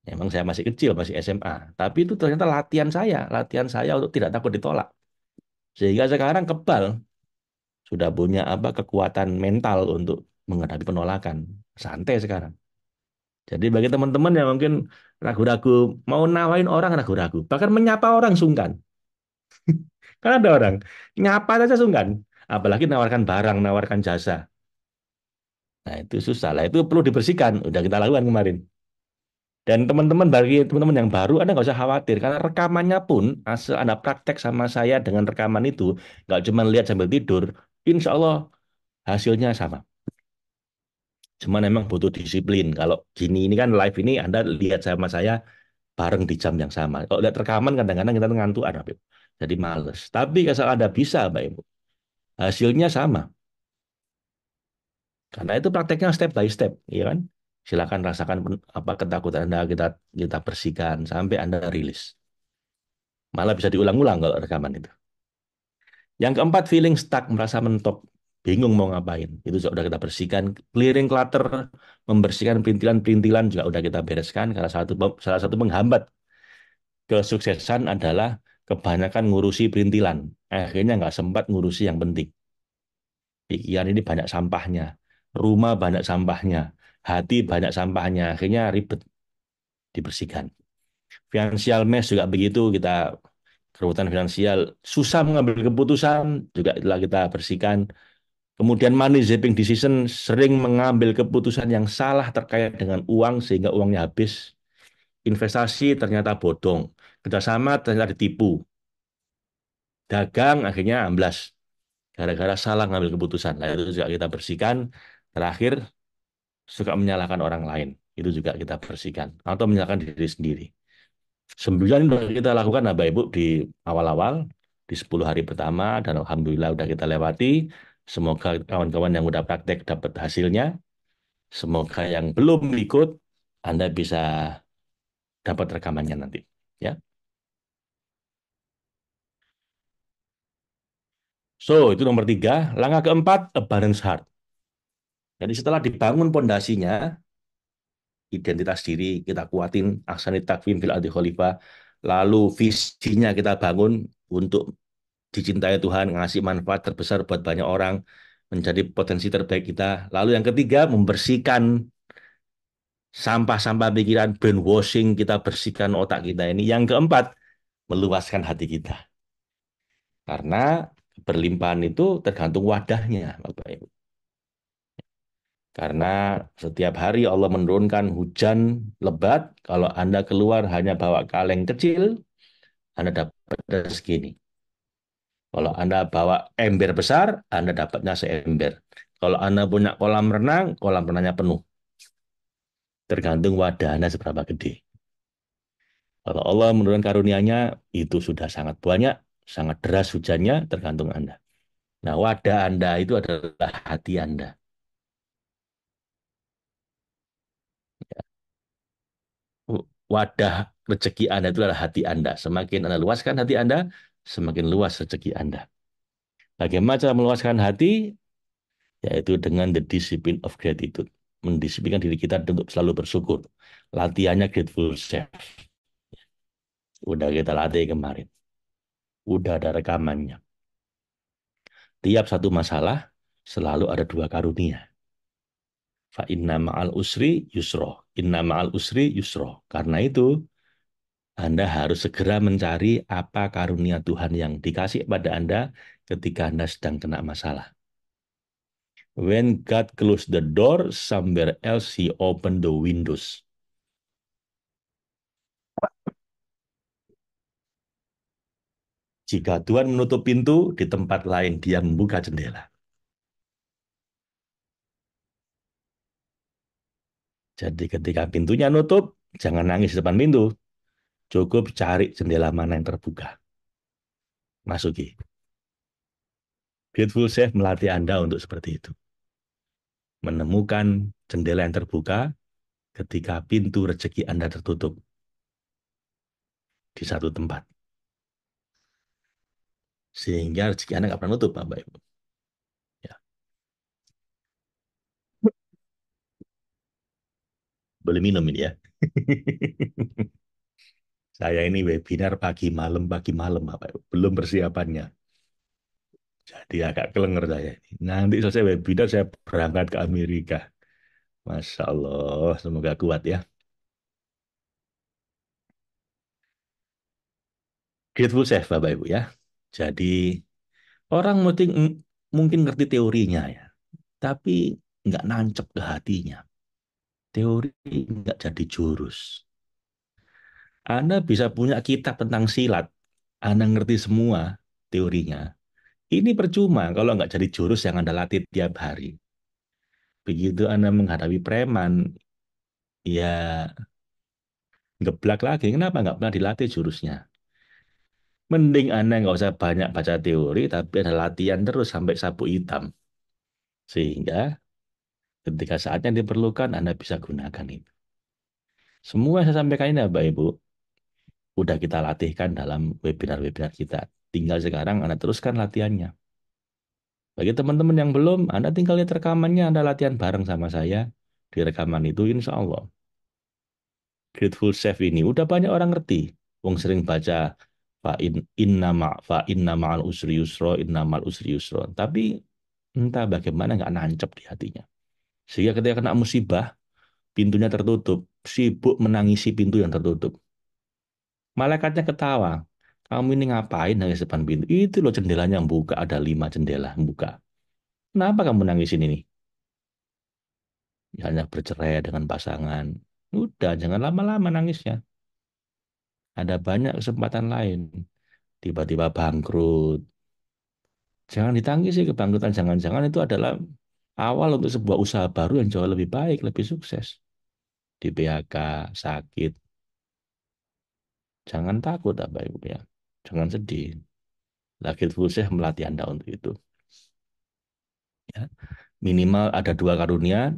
Emang saya masih kecil, masih SMA. Tapi itu ternyata latihan saya untuk tidak takut ditolak. Sehingga sekarang kebal, sudah punya apa kekuatan mental untuk menghadapi penolakan. Santai sekarang. Jadi bagi teman-teman yang mungkin ragu-ragu, mau nawain orang ragu-ragu, bahkan menyapa orang sungkan. Kan ada orang, nyapa saja sungkan. Apalagi nawarkan barang, nawarkan jasa. Nah itu susah lah, itu perlu dibersihkan. Udah kita lakukan kemarin. Dan teman-teman bagi teman-teman yang baru, Anda nggak usah khawatir karena rekamannya pun asal Anda praktek sama saya dengan rekaman itu nggak cuma lihat sambil tidur, insya Allah hasilnya sama. Cuma memang butuh disiplin. Kalau gini ini kan live ini Anda lihat sama saya bareng di jam yang sama. Kalau lihat rekaman kadang-kadang kita ngantuk, Habib. Jadi males. Tapi kalau Anda bisa, Pak Ibu, hasilnya sama. Karena itu prakteknya step by step, ya kan? Silakan rasakan apa ketakutan Anda kita kita bersihkan sampai Anda rilis. Malah bisa diulang-ulang kalau rekaman itu. Yang keempat, feeling stuck, merasa mentok, bingung mau ngapain. Itu sudah kita bersihkan. Clearing clutter, membersihkan perintilan-perintilan juga udah kita bereskan. Karena salah satu penghambat kesuksesan adalah kebanyakan ngurusi perintilan. Akhirnya nggak sempat ngurusi yang penting. Pikiran ini banyak sampahnya. Rumah banyak sampahnya. hati banyak sampahnya, akhirnya ribet dibersihkan. Finansial mess juga begitu, kita keruwetan finansial, susah mengambil keputusan, juga telah kita bersihkan. Kemudian money zapping decision, sering mengambil keputusan yang salah terkait dengan uang sehingga uangnya habis. Investasi ternyata bodong, kerjasama ternyata ditipu, dagang akhirnya amblas gara-gara salah ngambil keputusan. Nah, itu juga kita bersihkan. Terakhir, suka menyalahkan orang lain. Itu juga kita bersihkan. Atau menyalahkan diri sendiri. 9 sudah kita lakukan, Bapak Ibu, di awal-awal, di 10 hari pertama, dan Alhamdulillah udah kita lewati. Semoga kawan-kawan yang udah praktek dapat hasilnya. Semoga yang belum ikut, Anda bisa dapat rekamannya nanti. Ya. So, itu nomor 3. Langkah keempat, a balanced heart. Jadi setelah dibangun pondasinya, identitas diri kita kuatin, aksani takvim fil ardi khalifah, lalu visinya kita bangun untuk dicintai Tuhan, ngasih manfaat terbesar buat banyak orang, menjadi potensi terbaik kita. Lalu yang ketiga, membersihkan sampah-sampah pikiran, brainwashing, kita bersihkan otak kita ini. Yang keempat, meluaskan hati kita. Karena berlimpahan itu tergantung wadahnya, Bapak Ibu. Karena setiap hari Allah menurunkan hujan lebat, kalau Anda keluar hanya bawa kaleng kecil, Anda dapat segini. Kalau Anda bawa ember besar, Anda dapatnya seember. Kalau Anda punya kolam renangnya penuh. Tergantung wadah Anda seberapa gede. Kalau Allah menurunkan karunia-Nya, itu sudah sangat banyak, sangat deras hujannya, tergantung Anda. Nah, wadah Anda itu adalah hati Anda. Wadah rezeki Anda itu adalah hati Anda. Semakin Anda luaskan hati Anda, semakin luas rezeki Anda. Bagaimana cara meluaskan hati? Yaitu dengan the discipline of gratitude. Mendisiplinkan diri kita untuk selalu bersyukur. Latihannya grateful self. Udah kita latih kemarin. Udah ada rekamannya. Tiap satu masalah selalu ada dua karunia. Fa inna ma'al usri yusro. Inna ma'al usri yusro. Karena itu, Anda harus segera mencari apa karunia Tuhan yang dikasih pada Anda ketika Anda sedang kena masalah. When God closed the door, somewhere else He opened the windows. Jika Tuhan menutup pintu, di tempat lain Dia membuka jendela. Jadi ketika pintunya nutup, jangan nangis di depan pintu. Cukup cari jendela mana yang terbuka. Masuki. Grateful Safe melatih Anda untuk seperti itu. Menemukan jendela yang terbuka ketika pintu rezeki Anda tertutup di satu tempat. Sehingga rezeki Anda nggak pernah nutup, Bapak Ibu. Ya. Boleh minum ini ya. Saya ini webinar pagi malam, Bapak Ibu. Belum persiapannya. Jadi agak kelenger saya ini. Nanti selesai webinar, saya berangkat ke Amerika. Masya Allah, semoga kuat ya. Grateful Chef, Bapak Ibu ya. Jadi orang mungkin ngerti teorinya ya, tapi nggak nancep ke hatinya. Teori nggak jadi jurus. Anda bisa punya kitab tentang silat, Anda ngerti semua teorinya. Ini percuma kalau nggak jadi jurus yang Anda latih tiap hari. Begitu Anda menghadapi preman, ya geblak lagi. Kenapa nggak pernah dilatih jurusnya? Mending Anda nggak usah banyak baca teori, tapi ada latihan terus sampai sapu hitam. Sehingga ketika saatnya diperlukan, Anda bisa gunakan itu. Semua yang saya sampaikan ini, Bapak Ibu, udah kita latihkan dalam webinar-webinar kita. Tinggal sekarang Anda teruskan latihannya. Bagi teman-teman yang belum, Anda tinggal lihat rekamannya, Anda latihan bareng sama saya. Di rekaman itu, insya Allah. Grateful Chef ini, udah banyak orang ngerti. Wong sering baca, fa inna ma'al usri yusro, inna ma'al usri yusro. Tapi entah bagaimana nggak nancep di hatinya. Sehingga ketika kena musibah, pintunya tertutup, sibuk menangisi pintu yang tertutup. Malaikatnya ketawa. Kamu ini ngapain nangis depan pintu? Itu loh jendelanya yang buka, ada 5 jendela yang buka. Kenapa kamu nangisin ini? Hanya bercerai dengan pasangan. Udah, jangan lama-lama nangisnya. Ada banyak kesempatan lain. Tiba-tiba bangkrut. Jangan ditangisi kebangkrutan. Jangan-jangan itu adalah awal untuk sebuah usaha baru yang jauh lebih baik, lebih sukses. Di PHK, sakit. Jangan takut, Bapak Ibu ya. Jangan sedih. Lagi Fulseh melatih Anda untuk itu. Ya. Minimal ada 2 karunia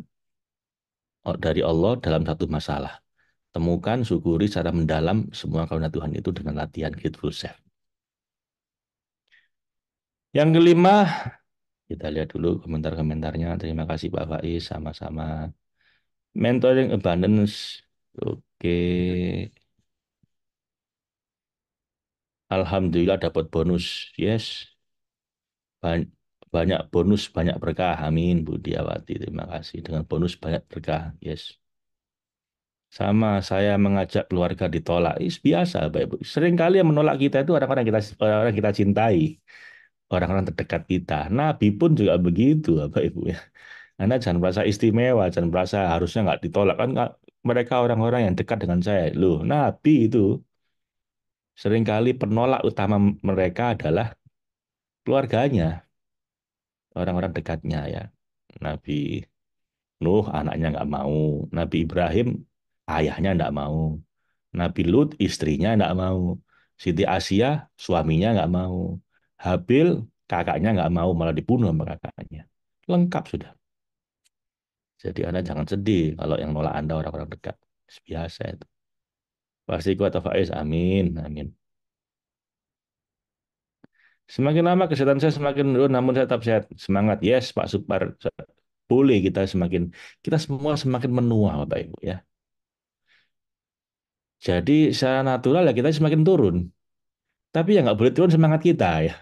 dari Allah dalam satu masalah. Temukan, syukuri secara mendalam semua karunia Tuhan itu dengan latihan Grateful Self. Yang kelima, kita lihat dulu komentar-komentarnya. Terima kasih Pak Faiz, sama-sama. Mentoring Abundance. Oke. Alhamdulillah dapat bonus. Yes. Banyak bonus, banyak berkah. Amin, Bu Diawati. Terima kasih. Dengan bonus banyak berkah. Yes. Sama saya mengajak keluarga ditolak. Biasa, Bapak Ibu. Sering kali yang menolak kita itu orang-orang kita cintai, orang-orang terdekat kita. Nabi pun juga begitu, Bapak Ibu ya. Anda jangan merasa istimewa, jangan merasa harusnya nggak ditolak kan mereka orang-orang yang dekat dengan saya. Loh, Nabi itu seringkali penolak utama mereka adalah keluarganya, orang-orang dekatnya ya. Nabi Nuh anaknya nggak mau, Nabi Ibrahim ayahnya nggak mau, Nabi Lut istrinya nggak mau, Siti Asia suaminya nggak mau, Habil kakaknya nggak mau malah dibunuh sama kakaknya. Lengkap sudah. Jadi Anda jangan sedih kalau yang nolak Anda orang-orang dekat. Biasa itu. Pasti kuat Faiz. Amin. Amin. Semakin lama kesehatan saya semakin menurun, namun saya tetap sehat. Semangat. Yes, Pak Supar. Boleh kita semua semakin menua, Bapak Ibu ya. Jadi secara natural ya kita semakin turun. Tapi ya nggak boleh turun semangat kita ya.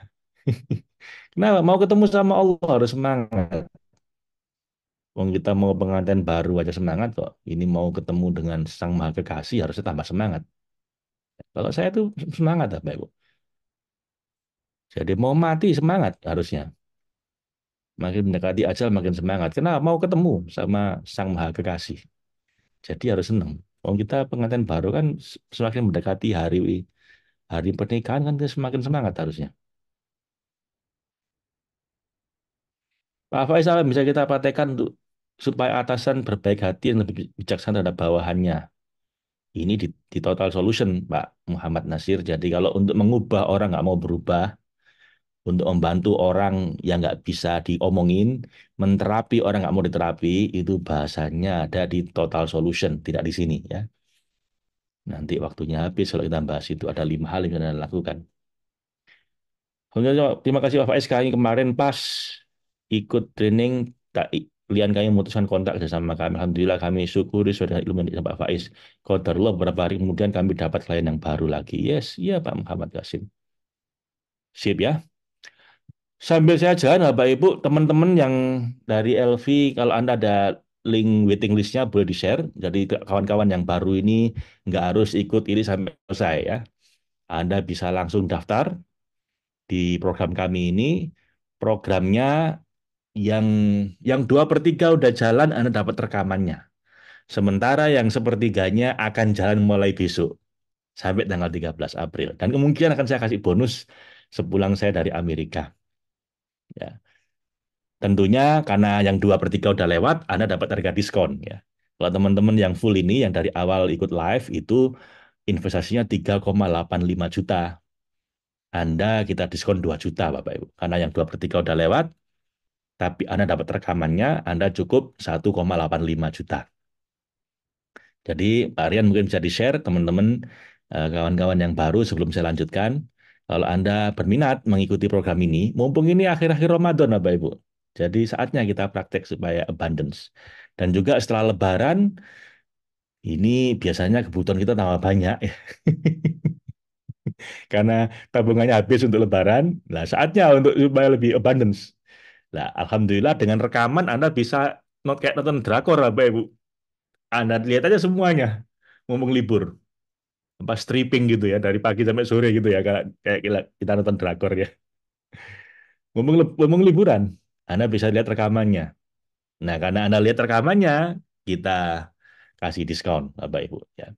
Kenapa? Mau ketemu sama Allah harus semangat. Wong kita mau pengantin baru aja semangat kok. Ini mau ketemu dengan Sang Maha Kekasih harusnya tambah semangat. Kalau saya tuh semangat, Bapak Ibu. Jadi mau mati semangat harusnya. Makin mendekati ajal makin semangat. Kenapa? Mau ketemu sama Sang Maha Kekasih. Jadi harus senang. Kalau kita pengantin baru kan semakin mendekati hari hari pernikahan kan kita semakin semangat harusnya. Pak Faiz, apa yang bisa kita praktekkan untuk supaya atasan berbaik hati dan lebih bijaksana terhadap bawahannya? Ini di Total Solution, Pak Muhammad Nasir. Jadi kalau untuk mengubah orang nggak mau berubah, untuk membantu orang yang nggak bisa diomongin, menterapi orang nggak mau diterapi, itu bahasanya ada di Total Solution, tidak di sini ya. Nanti waktunya habis kalau kita bahas itu ada 5 hal yang kita lakukan. Terima kasih Pak Faiz kami kemarin pas ikut training tak klien kami memutuskan kontak sama kami. Alhamdulillah kami syukuri sudah dengan ilmu dari Pak Faiz. Qadarullah beberapa hari kemudian kami dapat klien yang baru lagi. Yes, iya Pak Muhammad Qasim. Sip ya. Sambil saya jalan, Bapak Ibu, teman-teman yang dari LV, kalau Anda ada link waiting listnya boleh di-share. Jadi kawan-kawan yang baru ini nggak harus ikut ini sampai selesai ya. Anda bisa langsung daftar di program kami ini. Programnya yang 2/3 udah jalan, Anda dapat rekamannya. Sementara yang sepertiganya akan jalan mulai besok sampai tanggal 13 April. Dan kemungkinan akan saya kasih bonus sepulang saya dari Amerika. Ya. Tentunya karena yang 2/3 udah lewat, Anda dapat harga diskon ya. Kalau teman-teman yang full ini, yang dari awal ikut live, itu investasinya 3,85 juta. Anda kita diskon 2 juta Bapak Ibu. Karena yang 2/3 udah lewat, tapi Anda dapat rekamannya, Anda cukup 1,85 juta. Jadi Pak Rian mungkin bisa di-share teman-teman, kawan-kawan yang baru sebelum saya lanjutkan. Kalau Anda berminat mengikuti program ini, mumpung ini akhir-akhir Ramadan Bapak Ibu. Jadi saatnya kita praktek supaya abundance. Dan juga setelah Lebaran, ini biasanya kebutuhan kita tambah banyak. Karena tabungannya habis untuk Lebaran, nah saatnya untuk supaya lebih abundance. Nah, Alhamdulillah dengan rekaman Anda bisa not kayak nonton drakor Bapak Ibu. Anda lihat aja semuanya. Ngomong libur. Apa stripping gitu ya, dari pagi sampai sore gitu ya, kayak kayak kita nonton drakor ya. Ngomong liburan, Anda bisa lihat rekamannya. Nah, karena Anda lihat rekamannya, kita kasih diskon, Bapak Ibu. Ya.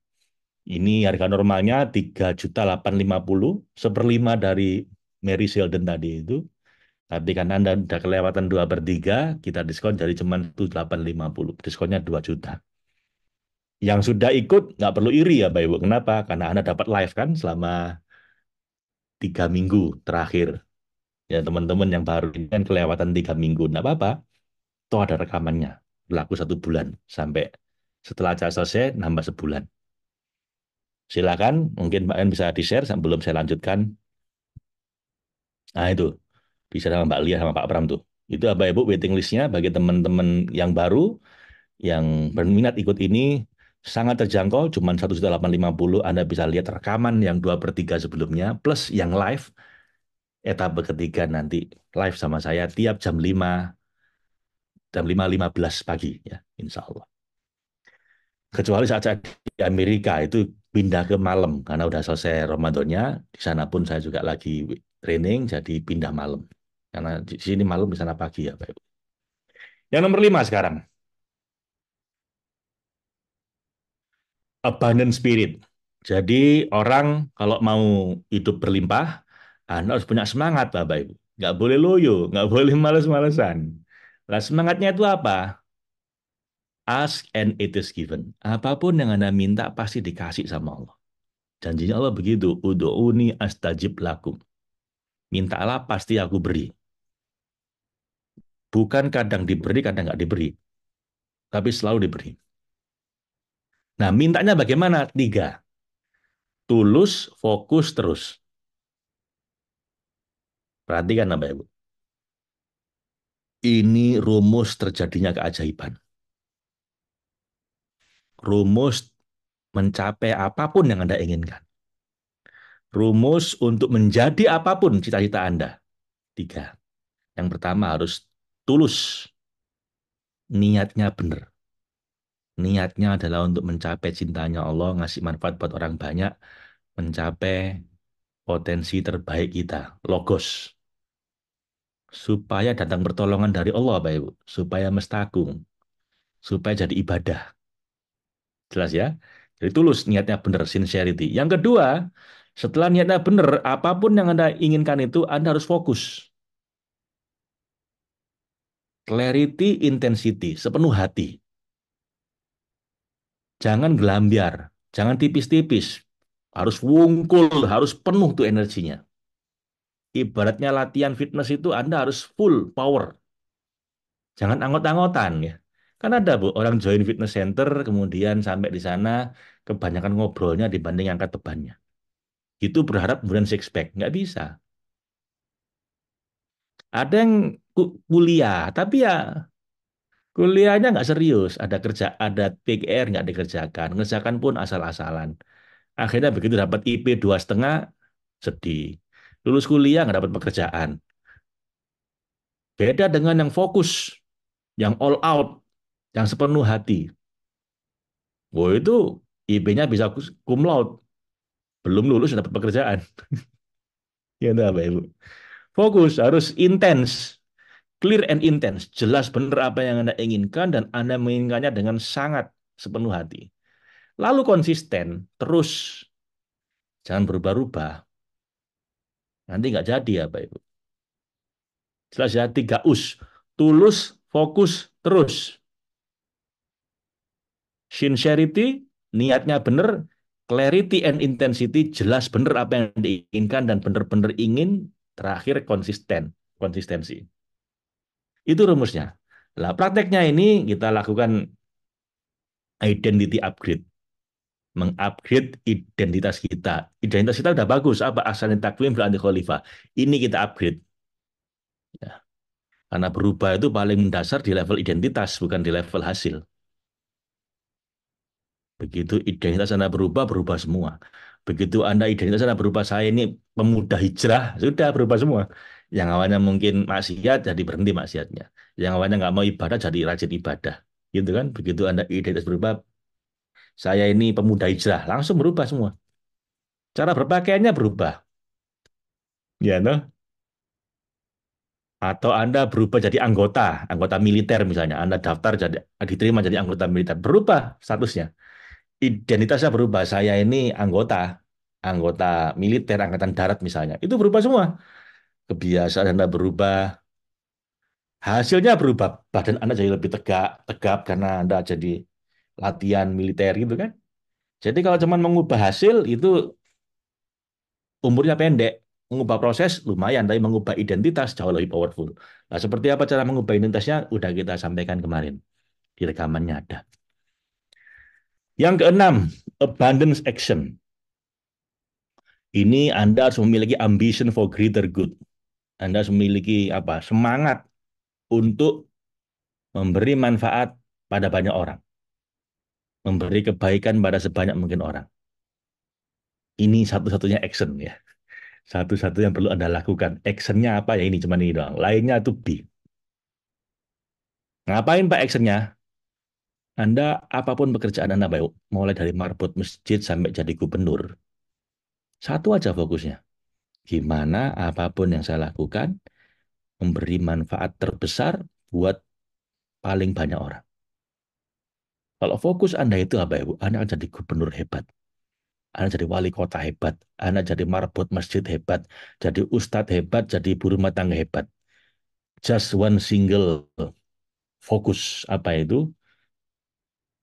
Ini harga normalnya 3.850.000, seperlima dari Mary Sheldon tadi itu. Tapi karena Anda udah kelewatan 2/3, kita diskon jadi cuma 7.850. Diskonnya 2 juta. Yang sudah ikut nggak perlu iri ya, Bapak Ibu. Kenapa? Karena Anda dapat live kan selama 3 minggu terakhir. Ya, teman-teman yang baru ini kan kelewatan 3 minggu. Nggak apa-apa. Toh ada rekamannya. Berlaku 1 bulan. Sampai setelah acara selesai, nambah sebulan. Silakan, mungkin Mbak En bisa di-share sebelum saya lanjutkan. Nah, itu. Bisa sama Mbak Lia sama Pak Pram tuh. Itu apa Ibu waiting list-nya bagi teman-teman yang baru, yang berminat ikut ini, sangat terjangkau, cuma 1.850.000. Anda bisa lihat rekaman yang 2/3 sebelumnya, plus yang live, etape ketiga nanti live sama saya tiap jam 5.15 pagi, ya, insya Allah. Kecuali saat di Amerika itu pindah ke malam, karena udah selesai Ramadannya, di sana pun saya juga lagi training, jadi pindah malam. Karena di sini malam, di sana pagi ya Pak Ibu. Yang nomor 5 sekarang, abundant spirit. Jadi orang kalau mau hidup berlimpah, Anda harus punya semangat Bapak Ibu. Nggak boleh loyo, nggak boleh males-malesan. Nah, semangatnya itu apa? Ask and it is given. Apapun yang Anda minta pasti dikasih sama Allah. Janjinya Allah begitu. Udu'uni astajib lakum. Mintalah pasti aku beri. Bukan kadang diberi, kadang nggak diberi. Tapi selalu diberi. Nah, mintanya bagaimana? 3. Tulus, fokus, terus. Perhatikan Bapak Ibu. Ini rumus terjadinya keajaiban. Rumus mencapai apapun yang Anda inginkan. Rumus untuk menjadi apapun cita-cita Anda. 3. Yang pertama harus tulus. Niatnya benar. Niatnya adalah untuk mencapai cintanya Allah, ngasih manfaat buat orang banyak, mencapai potensi terbaik kita, logos. Supaya datang pertolongan dari Allah, Bapak Ibu. Supaya mestagung. Supaya jadi ibadah. Jelas ya? Jadi tulus, niatnya benar, sincerity. Yang kedua, setelah niatnya benar, apapun yang Anda inginkan itu, Anda harus fokus. Clarity, intensity, sepenuh hati. Jangan gelambiar, jangan tipis-tipis. Harus wungkul, harus penuh tuh energinya. Ibaratnya latihan fitness itu Anda harus full power. Jangan anggot-anggotan ya. Kan ada Bu, orang join fitness center, kemudian sampai di sana, kebanyakan ngobrolnya dibanding angkat bebannya. Itu berharap kemudian six pack. Nggak bisa. Ada yang kuliah, tapi ya kuliahnya nggak serius. Ada kerja, ada PGR nggak dikerjakan. Ngerjakan pun asal-asalan. Akhirnya begitu dapat IP 2,5, sedih. Lulus kuliah nggak dapat pekerjaan. Beda dengan yang fokus, yang all out, yang sepenuh hati. Wah itu IP-nya bisa cum laude. Belum lulus dapat pekerjaan. Ya enggak, Bapak Ibu. Fokus, harus intens. Clear and intense. Jelas benar apa yang Anda inginkan dan Anda menginginkannya dengan sangat sepenuh hati. Lalu konsisten, terus. Jangan berubah-ubah. Nanti nggak jadi ya, Bapak Ibu. Jelas ya, 3 us. Tulus, fokus, terus. Sincerity, niatnya benar. Clarity and intensity, jelas benar apa yang diinginkan dan benar-benar ingin. Terakhir, konsistensi. Itu rumusnya. Lah, prakteknya ini kita lakukan identity upgrade. Mengupgrade identitas kita. Identitas kita udah bagus. Apa? Asalnya takwim fil anti khalifah. Ini kita upgrade. Ya. Karena berubah itu paling mendasar di level identitas, bukan di level hasil. Begitu identitas Anda berubah, berubah semua. Begitu Anda identitas Anda berubah, saya ini pemuda hijrah, sudah berubah semua. Yang awalnya mungkin maksiat, jadi berhenti maksiatnya. Yang awalnya nggak mau ibadah, jadi rajin ibadah. Gitu kan? Begitu Anda identitas berubah, saya ini pemuda hijrah, langsung berubah semua. Cara berpakaiannya berubah. Ya, no? Atau Anda berubah jadi anggota militer misalnya. Anda daftar jadi diterima jadi anggota militer, berubah statusnya. Identitasnya berubah. Saya ini anggota militer angkatan darat misalnya. Itu berubah semua. Kebiasaan Anda berubah, hasilnya berubah. Badan Anda jadi lebih tegap karena Anda jadi latihan militer gitu kan. Jadi kalau cuma mengubah hasil itu umurnya pendek. Mengubah proses lumayan, tapi mengubah identitas jauh lebih powerful. Nah, seperti apa cara mengubah identitasnya? Udah kita sampaikan kemarin. Di rekamannya ada. Yang keenam, abundance action. Ini Anda harus memiliki ambition for greater good. Anda harus memiliki apa? Semangat untuk memberi manfaat pada banyak orang, memberi kebaikan pada sebanyak mungkin orang. Ini satu-satunya action ya. Satu-satu yang perlu Anda lakukan. Actionnya apa ya ini cuma ini doang. Lainnya itu B. Ngapain Pak actionnya? Anda apapun pekerjaan Anda baik, mulai dari marbot masjid sampai jadi gubernur. Satu aja fokusnya. Gimana apapun yang saya lakukan, memberi manfaat terbesar buat paling banyak orang. Kalau fokus Anda itu apa Ibu? Anda akan jadi gubernur hebat. Anda jadi wali kota hebat. Anda jadi marbot masjid hebat. Jadi ustadz hebat. Jadi ibu rumah tangga hebat. Just one single fokus. Apa itu?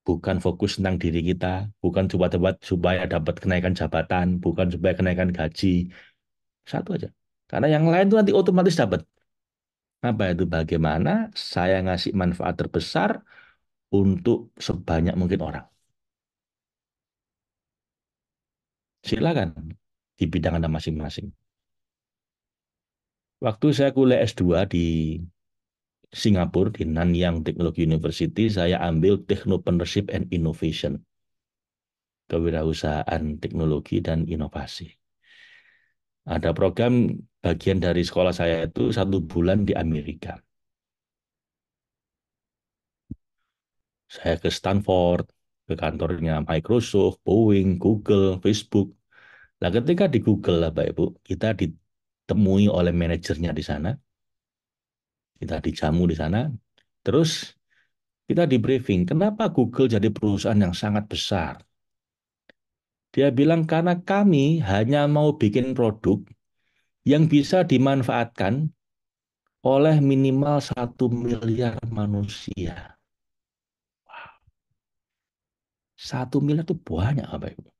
Bukan fokus tentang diri kita. Bukan supaya dapat kenaikan jabatan. Bukan supaya kenaikan gaji. Satu aja. Karena yang lain itu nanti otomatis dapat. Apa itu? Bagaimana saya ngasih manfaat terbesar untuk sebanyak mungkin orang. Silakan di bidang Anda masing-masing. Waktu saya kuliah S2 di Singapura, di Nanyang Technology University, saya ambil Technopreneurship and Innovation, kewirausahaan teknologi dan inovasi. Ada program bagian dari sekolah saya itu 1 bulan di Amerika. Saya ke Stanford, ke kantornya Microsoft, Boeing, Google, Facebook. Nah, ketika di Google, Bapak Ibu, kita ditemui oleh manajernya di sana, kita dijamu di sana, terus kita di briefing, kenapa Google jadi perusahaan yang sangat besar? Dia bilang karena kami hanya mau bikin produk yang bisa dimanfaatkan oleh minimal 1 miliar manusia. 1 miliar itu banyak, Bapak Ibu.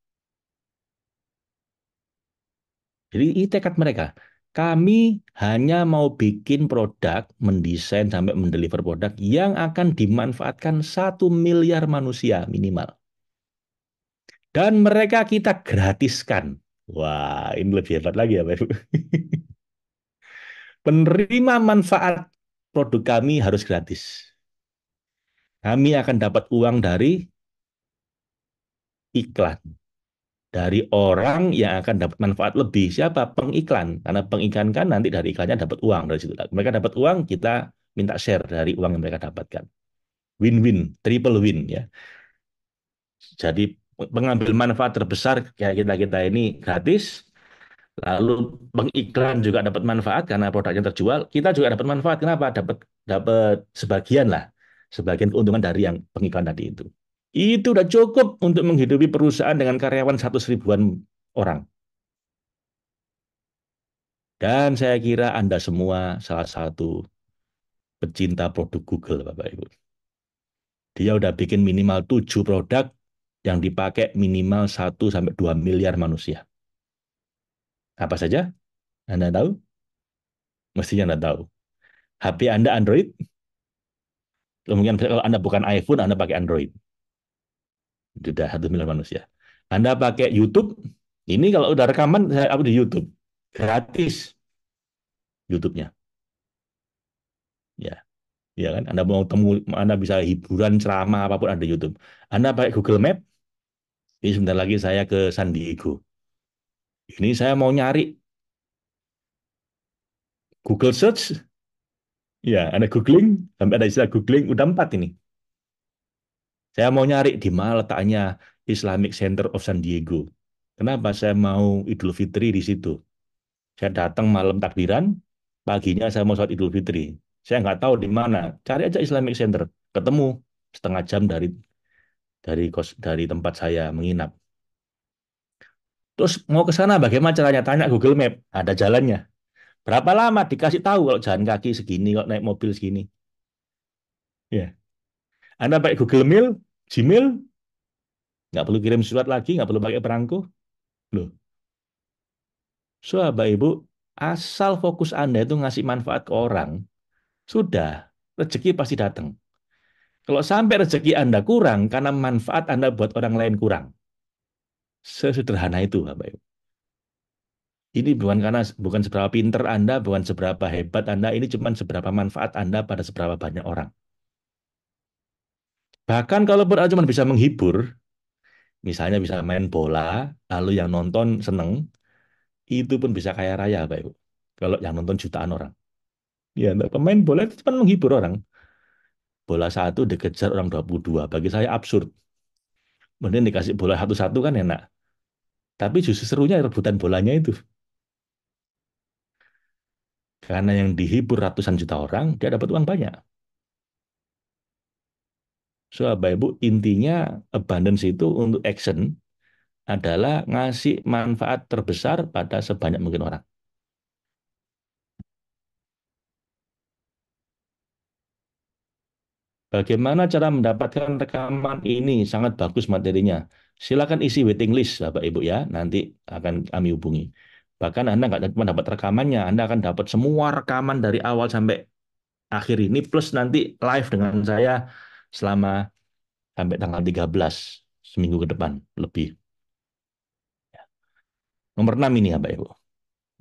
Jadi ini tekad mereka. Kami hanya mau bikin produk, mendesain sampai mendeliver produk yang akan dimanfaatkan 1 miliar manusia minimal. Dan mereka kita gratiskan. Wah, ini lebih hebat lagi ya, Bapak Ibu. Penerima manfaat produk kami harus gratis. Kami akan dapat uang dari iklan. Dari orang yang akan dapat manfaat lebih. Siapa? Pengiklan. Karena pengiklan kan nanti dari iklannya dapat uang dari situ. Mereka dapat uang, kita minta share dari uang yang mereka dapatkan. Win-win, triple win ya. Jadi pengambil manfaat terbesar kayak kita ini gratis, lalu pengiklan juga dapat manfaat karena produknya terjual, kita juga dapat manfaat. Kenapa? Dapat dapat sebagian lah, sebagian keuntungan dari yang pengiklan tadi itu. Itu udah cukup untuk menghidupi perusahaan dengan karyawan 100 ribuan orang. Dan saya kira Anda semua salah satu pecinta produk Google, Bapak Ibu. Dia udah bikin minimal 7 produk yang dipakai minimal 1 sampai 2 miliar manusia. Apa saja? Anda tahu? Mestinya Anda tahu. HP Anda Android, kemungkinan kalau Anda bukan iPhone, Anda pakai Android. Sudah 1 miliar manusia. Anda pakai YouTube, ini kalau udah rekaman, saya upload di YouTube. Gratis YouTube-nya. Ya, ya kan? Anda mau temu, Anda bisa hiburan, ceramah, apapun ada di YouTube. Anda pakai Google Map, ini sebentar lagi saya ke San Diego. Ini saya mau nyari Google Search, ya, Anda googling, sampai ada istilah googling, udah 4 ini. Saya mau nyari di mana letaknya Islamic Center of San Diego. Kenapa saya mau Idul Fitri di situ? Saya datang malam takbiran, paginya saya mau sholat Idul Fitri. Saya nggak tahu di mana. Cari aja Islamic Center. Ketemu setengah jam dari tempat saya menginap. Terus mau ke sana bagaimana caranya? Tanya Google Map. Ada jalannya. Berapa lama dikasih tahu kalau jalan kaki segini, kalau naik mobil segini. Ya. Anda pakai Google Mail, Gmail, nggak perlu kirim surat lagi, nggak perlu pakai perangko. Loh, so Bapak Ibu, asal fokus Anda itu ngasih manfaat ke orang, sudah, rezeki pasti datang. Kalau sampai rezeki Anda kurang, karena manfaat Anda buat orang lain kurang. Sesederhana itu, Bapak Ibu. Ini bukan seberapa pinter Anda, bukan seberapa hebat Anda, ini cuma seberapa manfaat Anda pada seberapa banyak orang. Bahkan kalaupun Anda cuma bisa menghibur, misalnya bisa main bola, lalu yang nonton seneng, itu pun bisa kaya raya, Pak Ibu. Kalau yang nonton jutaan orang. Ya, pemain bola itu cuma menghibur orang. Bola satu dikejar orang 22. Bagi saya absurd. Mending dikasih bola satu-satu kan enak. Tapi justru serunya rebutan bolanya itu. Karena yang dihibur ratusan juta orang, dia dapat uang banyak. So, Bapak Ibu, intinya abundance itu untuk action adalah ngasih manfaat terbesar pada sebanyak mungkin orang. Bagaimana cara mendapatkan rekaman ini? Sangat bagus materinya. Silakan isi waiting list, Bapak Ibu ya. Nanti akan kami hubungi. Bahkan Anda nggak cuma dapat rekamannya, Anda akan dapat semua rekaman dari awal sampai akhir ini, plus nanti live dengan saya selama sampai tanggal 13, seminggu ke depan, lebih. Nomor 6 ini, Bapak Ibu.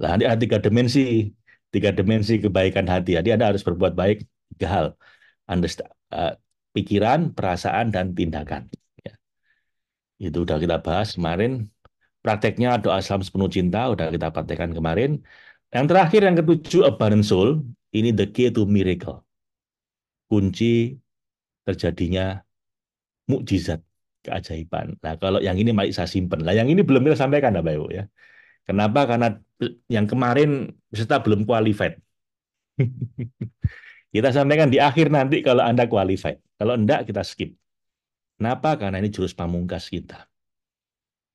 Lah, nanti ada tiga dimensi kebaikan hati. Jadi Anda harus berbuat baik tiga hal. Pikiran, perasaan, dan tindakan. Ya. Itu udah kita bahas kemarin. Prakteknya doa salam sepenuh cinta udah kita praktekkan kemarin. Yang terakhir yang ketujuh abundant soul, ini the key to miracle. Kunci terjadinya mukjizat, keajaiban. Nah, kalau yang ini mari saya simpen. Nah, yang ini belum kita sampaikan, Bapak Ibu ya. Kenapa? Karena yang kemarin peserta belum qualified. Kita sampaikan di akhir nanti kalau Anda qualified. Kalau enggak, kita skip. Kenapa? Karena ini jurus pamungkas kita.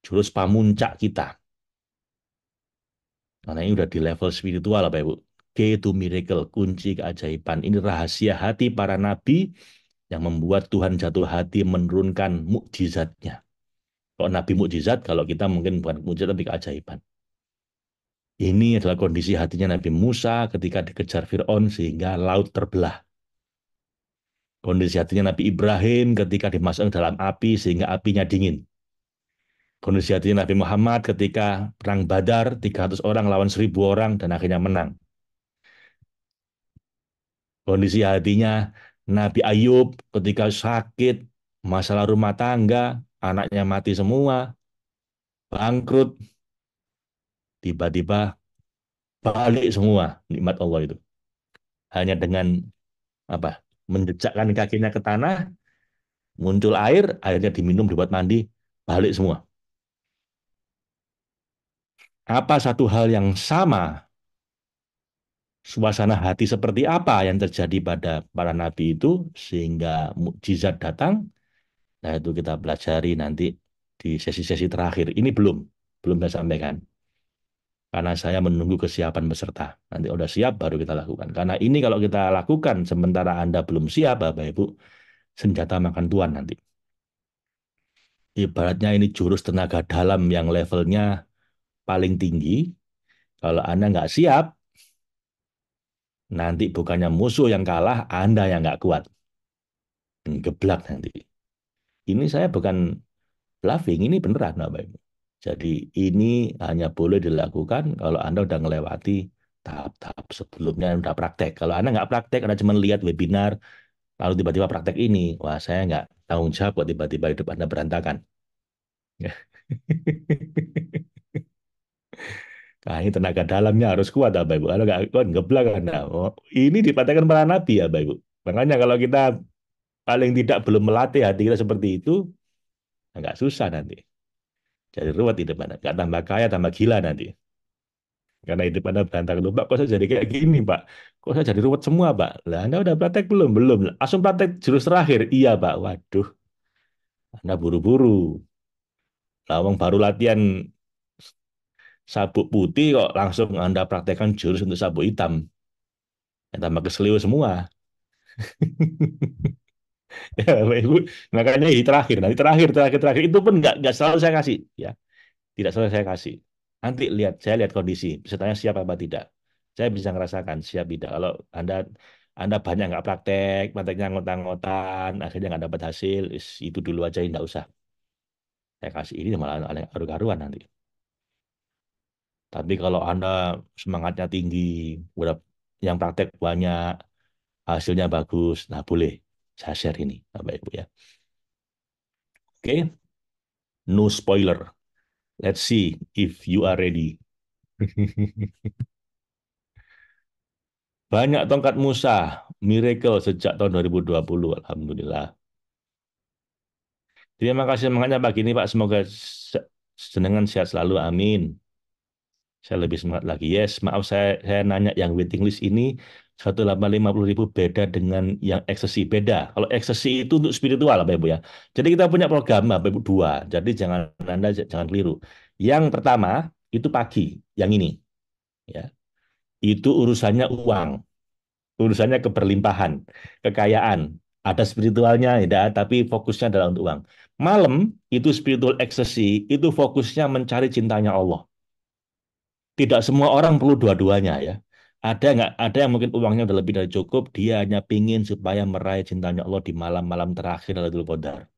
Jurus pamuncak kita. Karena ini udah di level spiritual, Bapak Ibu. Key to miracle, kunci keajaiban. Ini rahasia hati para nabi yang membuat Tuhan jatuh hati menurunkan mukjizatnya. Kalau nabi mukjizat, kalau kita mungkin bukan mukjizat tapi keajaiban. Ini adalah kondisi hatinya Nabi Musa ketika dikejar Fir'aun sehingga laut terbelah. Kondisi hatinya Nabi Ibrahim ketika dimasukkan dalam api sehingga apinya dingin. Kondisi hatinya Nabi Muhammad ketika perang Badar 300 orang lawan 1000 orang dan akhirnya menang. Kondisi hatinya Nabi Ayub ketika sakit, masalah rumah tangga, anaknya mati semua, bangkrut, tiba-tiba balik semua nikmat Allah itu. Hanya dengan apa? Menjejakkan kakinya ke tanah, muncul air, airnya diminum, dibuat mandi, balik semua. Apa satu hal yang sama, suasana hati seperti apa yang terjadi pada para nabi itu, sehingga mukjizat datang? Nah, itu kita pelajari nanti di sesi-sesi terakhir. Ini belum saya sampaikan. Karena saya menunggu kesiapan peserta. Nanti udah siap baru kita lakukan. Karena ini kalau kita lakukan sementara Anda belum siap, Bapak Ibu, senjata makan tuan nanti. Ibaratnya ini jurus tenaga dalam yang levelnya paling tinggi. Kalau Anda nggak siap, nanti bukannya musuh yang kalah, Anda yang nggak kuat. Geblak nanti. Ini saya bukan bluffing, ini beneran, Bapak Ibu. Jadi ini hanya boleh dilakukan kalau Anda udah melewati tahap-tahap sebelumnya, udah praktek. Kalau Anda nggak praktek, Anda cuma lihat webinar, lalu tiba-tiba praktek ini, wah saya nggak tanggung jawab kok tiba-tiba hidup Anda berantakan. Nah, ini tenaga dalamnya harus kuat, Bapak Ibu. Kalau nggak kuat, geblak Anda. Oh, ini dipatahkan para nabi ya, Bapak Ibu. Makanya kalau kita paling tidak belum melatih hati kita seperti itu, Nggak susah nanti. Jadi ruwet hidup Anda. Nggak tambah kaya, tambah gila nanti. Karena hidup Anda berantakan. Loh, Pak, kok saya jadi kayak gini, Pak? Kok saya jadi ruwet semua, Pak? Lah, Anda udah praktek belum? Belum. Langsung praktek jurus terakhir. Iya, Pak. Waduh, Anda buru-buru. Lawang baru latihan sabuk putih kok langsung Anda praktekkan jurus untuk sabuk hitam. Ya, tambah keseliu semua. Ya, Bapak Ibu. Makanya ini terakhir, nanti terakhir itu pun nggak selalu saya kasih, ya, tidak selalu saya kasih. Nanti saya lihat kondisi, pesertanya siap apa tidak. Saya bisa ngerasakan siap tidak. Kalau Anda banyak nggak praktek, prakteknya ngotan-ngotan, akhirnya nggak dapat hasil, itu dulu aja nggak usah. Saya kasih ini malah haru-haruan nanti. Tapi kalau Anda semangatnya tinggi, udah yang praktek banyak, hasilnya bagus, nah boleh saya share ini, Bapak Ibu ya. Oke, no spoiler. Let's see if you are ready. Banyak tongkat Musa, miracle sejak tahun 2020, Alhamdulillah. Terima kasih semangatnya pagi ini, Pak. Semoga senangan sehat selalu, amin. Saya lebih semangat lagi. Yes, maaf saya nanya yang waiting list ini 1,850.000 beda dengan yang ekstasi. Beda. Kalau ekstasi itu untuk spiritual, Bapak Ibu ya. Jadi kita punya program, Bapak Ibu, dua. Jadi Anda jangan keliru. Yang pertama, itu pagi. Yang ini. Ya. Itu urusannya uang. Urusannya keberlimpahan, kekayaan. Ada spiritualnya, ya, tapi fokusnya adalah untuk uang. Malam, itu spiritual ecstasy, itu fokusnya mencari cintanya Allah. Tidak semua orang perlu dua-duanya ya. Ada nggak? Ada yang mungkin uangnya udah lebih dari cukup, dia hanya pingin supaya meraih cintanya Allah di malam-malam terakhir Lailatul Qadar.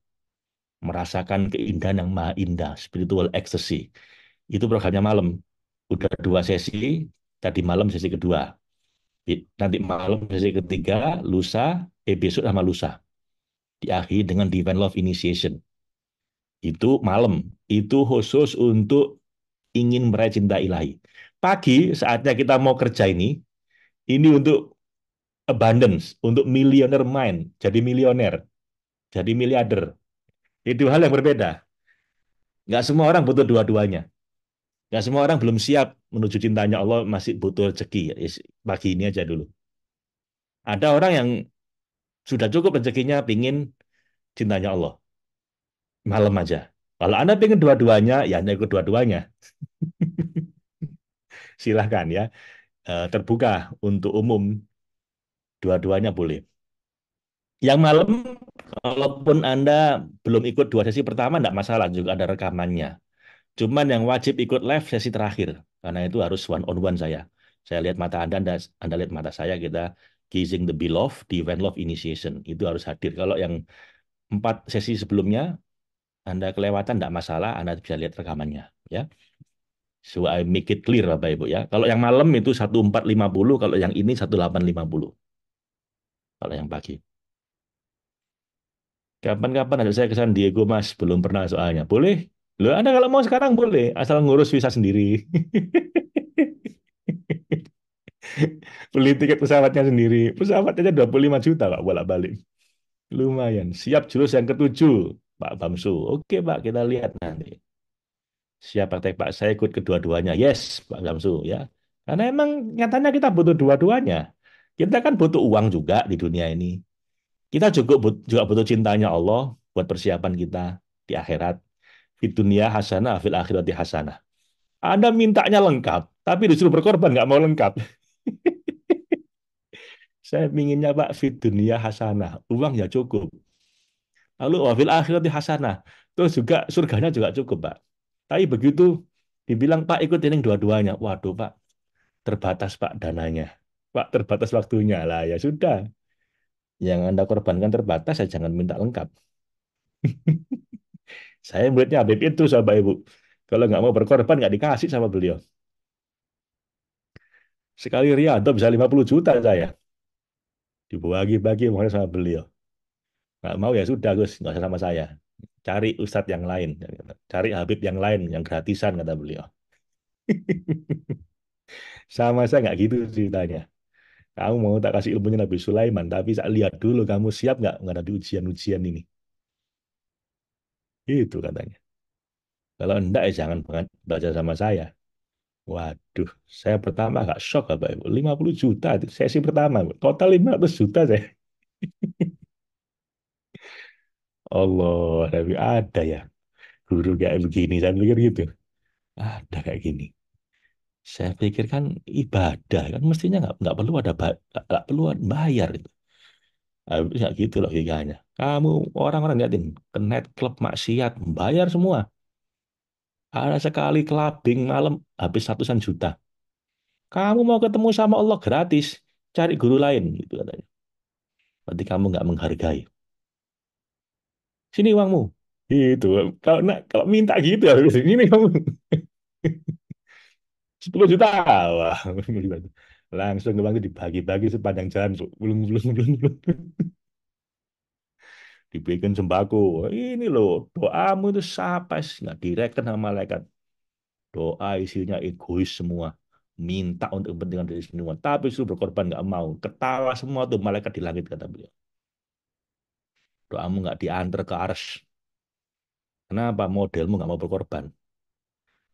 Merasakan keindahan yang maha indah, spiritual ecstasy. Itu programnya malam. Udah dua sesi, tadi malam sesi kedua. Nanti malam sesi ketiga, lusa, besok sama lusa. Diakhiri dengan Divine Love Initiation. Itu malam. Itu khusus untuk ingin meraih cinta ilahi. Pagi, saatnya kita mau kerja ini untuk abundance, untuk millionaire mind, jadi milioner, jadi miliarder. Itu hal yang berbeda. Nggak semua orang butuh dua-duanya. Nggak semua orang belum siap menuju cintanya Allah, masih butuh rezeki. Pagi ini aja dulu. Ada orang yang sudah cukup rezekinya, pingin cintanya Allah. Malam aja. Kalau Anda pengen dua-duanya, ya Anda ikut dua-duanya. Silahkan ya. Terbuka untuk umum, dua-duanya boleh. Yang malam, kalaupun Anda belum ikut dua sesi pertama, enggak masalah, juga ada rekamannya. Cuman yang wajib ikut live sesi terakhir, karena itu harus one on one saya. Saya lihat mata Anda lihat mata saya, kita gazing the beloved, divine love initiation. Itu harus hadir. Kalau yang 4 sesi sebelumnya, Anda kelewatan, enggak masalah, Anda bisa lihat rekamannya. Ya. So I make it clear, Bapak Ibu ya. Kalau yang malam itu 1450, kalau yang ini 1850. Kalau yang pagi. Kapan-kapan ada saya ke San Diego, Mas. Belum pernah soalnya. Boleh? Loh, Anda kalau mau sekarang boleh, asal ngurus visa sendiri. Beli tiket pesawatnya sendiri. Pesawat aja 25 juta, Pak, bolak-balik. Lumayan. Siap jurus yang ketujuh, Pak Bamsu. Oke, Pak, kita lihat nanti. Siap praktek, Pak. Saya ikut kedua-duanya. Yes, Pak Bamsu, ya. Karena emang nyatanya kita butuh dua-duanya. Kita kan butuh uang juga di dunia ini. Kita juga butuh cintanya Allah buat persiapan kita di akhirat. Di dunia hasanah, fil akhirati hasanah. Anda mintanya lengkap, tapi disuruh berkorban nggak mau lengkap. Saya pinginnya Pak, fit dunia hasanah. Uang ya cukup. Lalu wafil akhirati hasanah. Terus juga surganya juga cukup, Pak. Tapi begitu dibilang, Pak ikut ini dua-duanya. Waduh, Pak, terbatas Pak dananya. Pak, terbatas waktunya. Lah ya sudah. Yang Anda korbankan terbatas, saya jangan minta lengkap. Saya muridnya Habib itu, sahabat Ibu. Kalau nggak mau berkorban, nggak dikasih sama beliau. Sekali Riyadhah bisa 50 juta saya. Dibagi-bagi sama beliau. Nggak mau ya sudah Gus, nggak usah sama saya. Cari ustadz yang lain, cari Habib yang lain, yang gratisan kata beliau. Sama saya nggak gitu ceritanya. Kamu mau tak kasih ilmunya Nabi Sulaiman, tapi saya lihat dulu kamu siap nggak menghadapi ujian-ujian ini. Itu katanya. Kalau enggak ya jangan baca sama saya. Waduh, saya pertama agak shock apa Ibu. 50 juta itu sesi pertama. Total 500 juta saya. Allah, tapi ada ya guru kayak begini. Saya pikir gitu. Ada kayak gini. Saya pikir kan ibadah kan mestinya nggak perlu ada nggak perlu bayar itu. Tapi nggak gitu logikanya. Kamu orang-orang liatin ke net klub maksiat bayar semua. Ada sekali clubbing malam habis ratusan juta. Kamu mau ketemu sama Allah gratis, cari guru lain gitu katanya. Berarti kamu nggak menghargai. Sini uangmu. Gitu. Kalau minta gitu harus ini kamu 10 juta. Wah, langsung uang itu dibagi-bagi sepanjang jalan. Belum belum belum belum dibikin sembako. Ini loh, doamu itu siapa sih? Nggak direken sama malaikat. Doa isinya egois semua. Minta untuk kepentingan dari semua. Tapi suruh berkorban nggak mau. Ketawa semua tuh malaikat di langit kata beliau. Doamu nggak diantar ke ars. Kenapa modelmu nggak mau berkorban?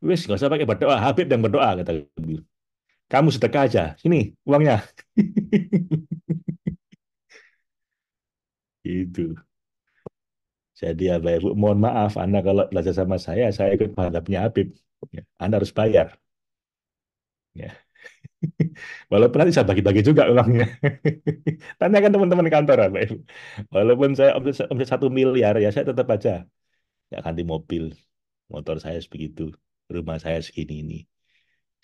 Wis nggak usah pakai berdoa. Habib yang berdoa kata beliau. Kamu sedekah aja. Sini uangnya. Itu. Jadi ya Bapak Ibu, mohon maaf, Anda kalau belajar sama saya ikut madhabnya Habib. Ya, Anda harus bayar. Ya. Walaupun nanti saya bagi-bagi juga uangnya. Tanyakan teman-teman kantor, Bapak Ibu. Walaupun saya omset 1 miliar, ya saya tetap aja. Ya ganti mobil, motor saya sebegitu, rumah saya segini ini.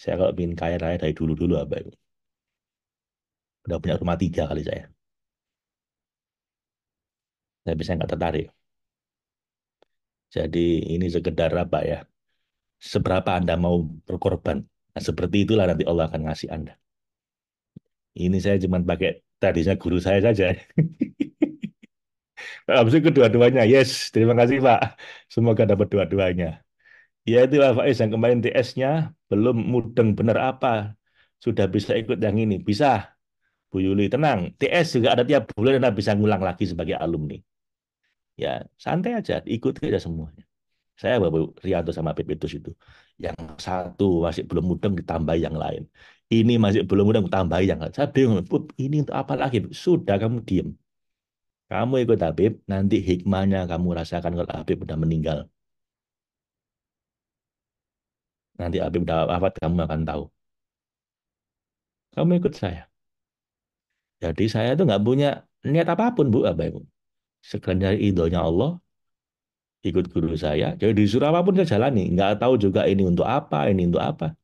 Saya kalau ingin kaya raya dari dulu-dulu, Bapak Ibu. Udah punya rumah 3 kali saya. Tapi saya nggak tertarik. Jadi ini sekedar apa ya? Seberapa Anda mau berkorban. Nah, seperti itulah nanti Allah akan ngasih Anda. Ini saya cuma pakai tradisinya guru saya saja. Habis itu kedua-duanya. Yes, terima kasih Pak. Semoga dapat dua-duanya. Ya itu Pak Faiz yang kemarin TS-nya belum mudeng benar apa. Sudah bisa ikut yang ini. Bisa, Bu Yuli. Tenang. TS juga ada tiap bulan Anda bisa ngulang lagi sebagai alumni. Ya, santai aja. Ikuti aja semuanya. Saya Bapak Rianto sama Pepetus itu. Yang satu masih belum mudeng ditambah yang lain. Ini masih belum mudeng ditambah yang lain. Saya bingung, "Pup, ini untuk apa lagi? Sudah kamu diem. Kamu ikut Habib, nanti hikmahnya kamu rasakan kalau Habib udah meninggal. Nanti Habib udah wafat, kamu akan tahu. Kamu ikut saya. Jadi saya tuh nggak punya niat apapun, Bu, apa Ibu. Sekalian dari idolnya Allah, ikut guru saya. Jadi disuruh apapun saya jalani. Nggak tahu juga ini untuk apa, ini untuk apa.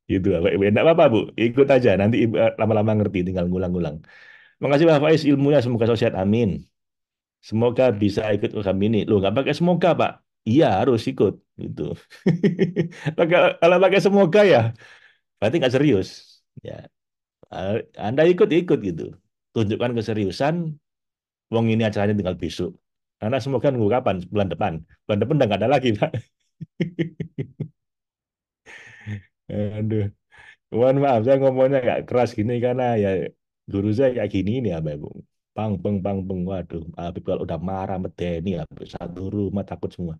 Gitu, Pak. Enggak apa-apa, Bu. Ikut aja. Nanti Ibu lama-lama ngerti, tinggal ngulang-ngulang. Makasih Pak Faiz ilmunya, semoga sukses. Amin. Semoga bisa ikut program ini. Loh, nggak pakai semoga, Pak. Iya, harus ikut. Gitu. Kalau pakai semoga ya, berarti nggak serius. Ya, Anda ikut-ikut gitu. Tunjukkan keseriusan. Wong ini acaranya tinggal besok. Karena semoga nunggu kapan? Bulan depan. Bulan depan udah nggak ada lagi, Pak. Aduh. Mohon maaf, saya ngomongnya nggak keras gini karena ya guru saya kayak gini ini ya, Bapak Ibu. Pang, peng. Waduh, Habib kalau udah marah, medeni, Habib satu rumah takut semua.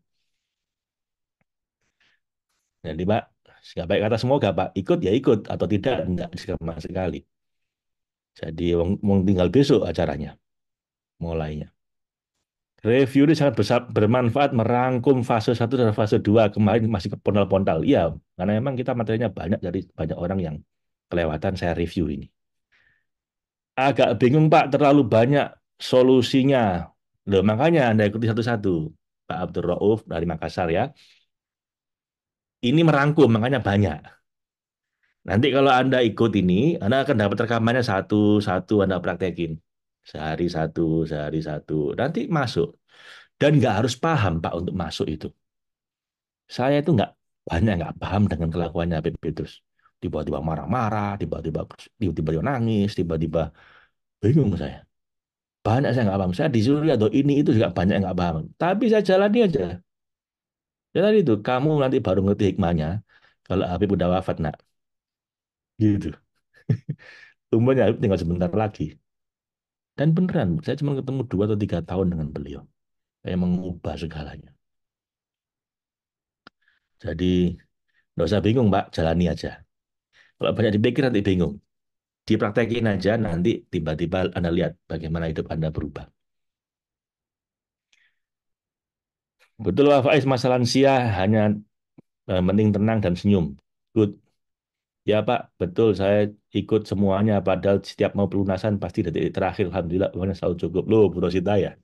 Jadi Pak, nggak baik kata semoga Pak, ikut ya ikut, atau tidak, enggak sama sekali. Jadi wong tinggal besok acaranya, mulainya. Review ini sangat bermanfaat merangkum fase 1 dan fase 2 kemarin masih ke pontal-pontal. Iya, karena memang kita materinya banyak dari banyak orang yang kelewatan saya review ini. Agak bingung Pak, terlalu banyak solusinya. Loh, makanya Anda ikuti satu-satu. Pak Abdul Rauf dari Makassar ya. Ini merangkum, makanya banyak. Nanti kalau Anda ikut ini, Anda akan dapat rekamannya satu-satu Anda praktekin. Sehari satu, sehari satu. Nanti masuk. Dan nggak harus paham Pak untuk masuk itu. Saya itu nggak paham dengan kelakuannya Habib Petrus. Tiba-tiba marah-marah, tiba-tiba nangis, tiba-tiba bingung saya. Banyak saya nggak paham. Saya disuruh atau ini itu juga banyak yang nggak paham. Tapi saya jalani aja. Ya tadi itu, kamu nanti baru ngerti hikmahnya kalau Habib udah wafat, nak. Gitu. Umurnya Habib tinggal sebentar lagi. Dan beneran, saya cuma ketemu 2 atau 3 tahun dengan beliau. Saya mengubah segalanya. Jadi, nggak usah bingung, Mbak. Jalani aja. Kalau banyak dipikir nanti bingung. Dipraktekin aja, nanti tiba-tiba Anda lihat bagaimana hidup Anda berubah. Betul, Pak Faiz, masalah lansia hanya mending tenang dan senyum. Good. Ya, Pak, betul. Saya ikut semuanya. Padahal setiap mau pelunasan pasti detik terakhir. Alhamdulillah, uangnya selalu cukup. Loh, Bu Rosita ya.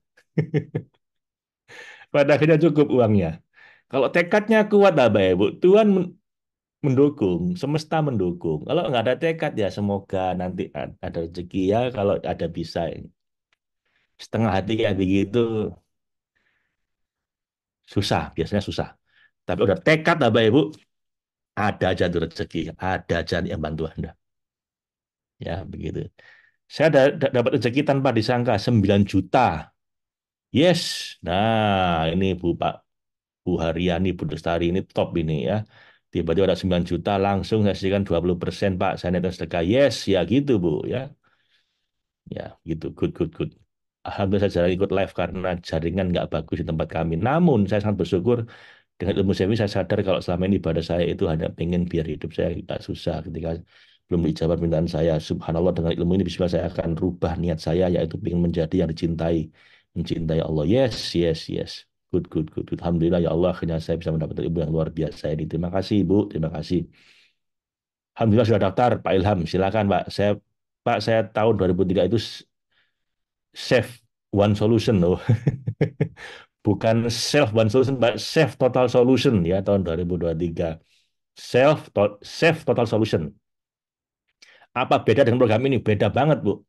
Pada akhirnya cukup uangnya. Kalau tekadnya kuat, Bapak Ibu, Tuhan mendukung, semesta mendukung. Kalau nggak ada tekad ya semoga nanti ada rezeki ya. Kalau ada bisa setengah hati kayak begitu susah, biasanya susah. Tapi udah tekad Bapak Ibu, ada aja tuh rezeki, ada aja yang bantu Anda. Ya begitu. Saya dapat rezeki tanpa disangka 9 juta. Yes. Nah, ini Pak Bu Haryani, Bu Lestari ini top ini ya. Tiba-tiba ada 9 juta langsung saya sisihkan 20% Pak. Saya netes sedekah. Yes, ya gitu Bu ya. Ya, gitu. Good, good, good. Alhamdulillah saya jarang ikut live karena jaringan nggak bagus di tempat kami. Namun saya sangat bersyukur dengan ilmu saya ini saya sadar kalau selama ini ibadah saya itu hanya pengen biar hidup saya nggak susah ketika belum dijawab permintaan saya. Subhanallah dengan ilmu ini bismillah saya akan rubah niat saya yaitu ingin menjadi yang dicintai, mencintai Allah. Yes, yes, yes. Good, good, good, good. Alhamdulillah ya Allah akhirnya saya bisa mendapatkan ilmu yang luar biasa ini. Terima kasih Ibu, terima kasih. Alhamdulillah sudah daftar Pak Ilham. Silakan Pak saya tahun 2003 itu save one solution loh. Bukan self one solution, but save total solution ya tahun 2023. Save total solution. Apa beda dengan program ini? Beda banget, Bu.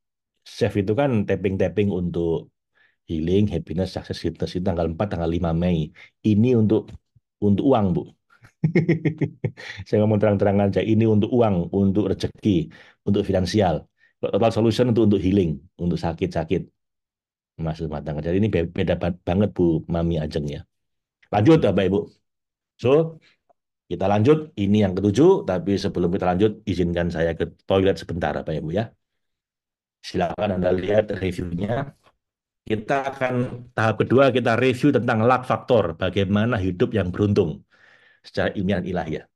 Save itu kan tapping-tapping untuk healing, happiness, success, fitness itu tanggal 4, tanggal 5 Mei. Ini untuk uang, Bu. Saya ngomong terang-terang aja, ini untuk uang, untuk rezeki, untuk finansial. Total solution untuk healing, untuk sakit-sakit. Masuk rumah tangga. Jadi ini beda banget Bu Mami Ajeng ya. Lanjut Bapak Ibu. So, kita lanjut. Ini yang ketujuh, tapi sebelum kita lanjut, izinkan saya ke toilet sebentar Bapak Ibu ya. Silakan Anda lihat reviewnya. Kita akan tahap kedua, kita review tentang luck faktor. Bagaimana hidup yang beruntung secara ilmiah dan ilahiyah.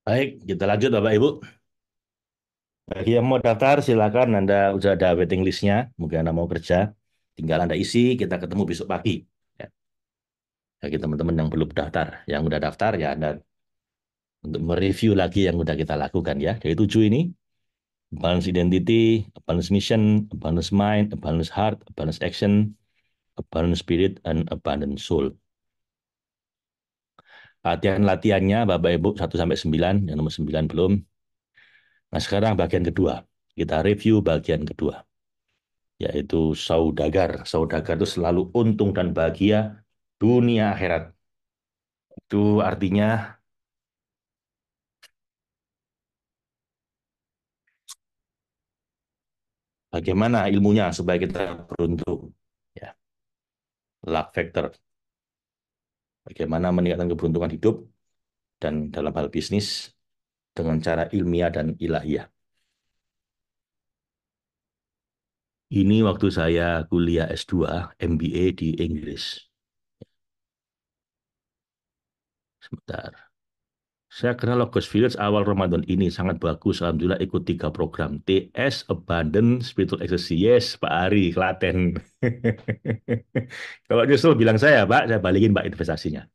Baik, kita lanjut Bapak Ibu. Bagi yang mau daftar, silakan Anda sudah ada waiting list-nya. Mungkin Anda mau kerja, tinggal Anda isi, kita ketemu besok pagi. Ya, bagi teman-teman yang belum daftar, yang udah daftar ya Anda untuk mereview lagi yang udah kita lakukan ya. Dari 7 ini, balance identity, a balance mission, a balance mind, a balance heart, a balance action, a balance spirit, and a balance soul. Latihan-latihannya Bapak Ibu 1 sampai 9, yang nomor 9 belum. Nah sekarang bagian kedua, kita review bagian kedua, yaitu saudagar. Saudagar itu selalu untung dan bahagia Dunia akhirat. Itu artinya bagaimana ilmunya supaya kita beruntung. Ya, luck factor. Bagaimana meningkatkan keberuntungan hidup dan dalam hal bisnis dengan cara ilmiah dan ilahiyah. Ini waktu saya kuliah S2 MBA di Inggris. Sebentar. Saya kenal Logos Village awal Ramadan ini sangat bagus. Alhamdulillah ikut 3 program. TS, Abundant, Spiritual Exercise. Yes, Pak Ari, Klaten. Kalau nyusul bilang saya, Pak, saya balikin Pak investasinya.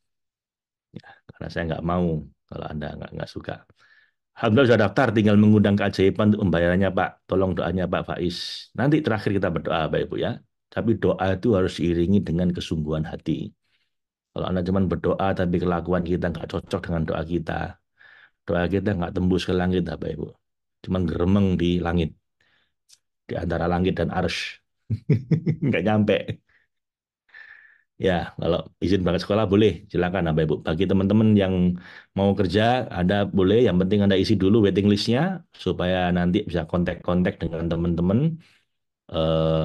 Ya, karena saya nggak mau kalau Anda nggak suka. Alhamdulillah sudah daftar, tinggal mengundang keajaiban untuk pembayarannya, Pak. Tolong doanya Pak Faiz. Nanti terakhir kita berdoa, Pak Ibu ya. Tapi doa itu harus diiringi dengan kesungguhan hati. Kalau Anda cuma berdoa tapi kelakuan kita nggak cocok dengan doa kita, doa kita nggak tembus ke langit, Bapak Ibu. Cuma geremeng di langit, di antara langit dan arsy. Nggak nyampe. Ya, kalau izin berangkat sekolah boleh, silakan Bapak Ibu. Bagi teman-teman yang mau kerja, Anda boleh, yang penting Anda isi dulu waiting list-nya, supaya nanti bisa kontak-kontak dengan teman-teman,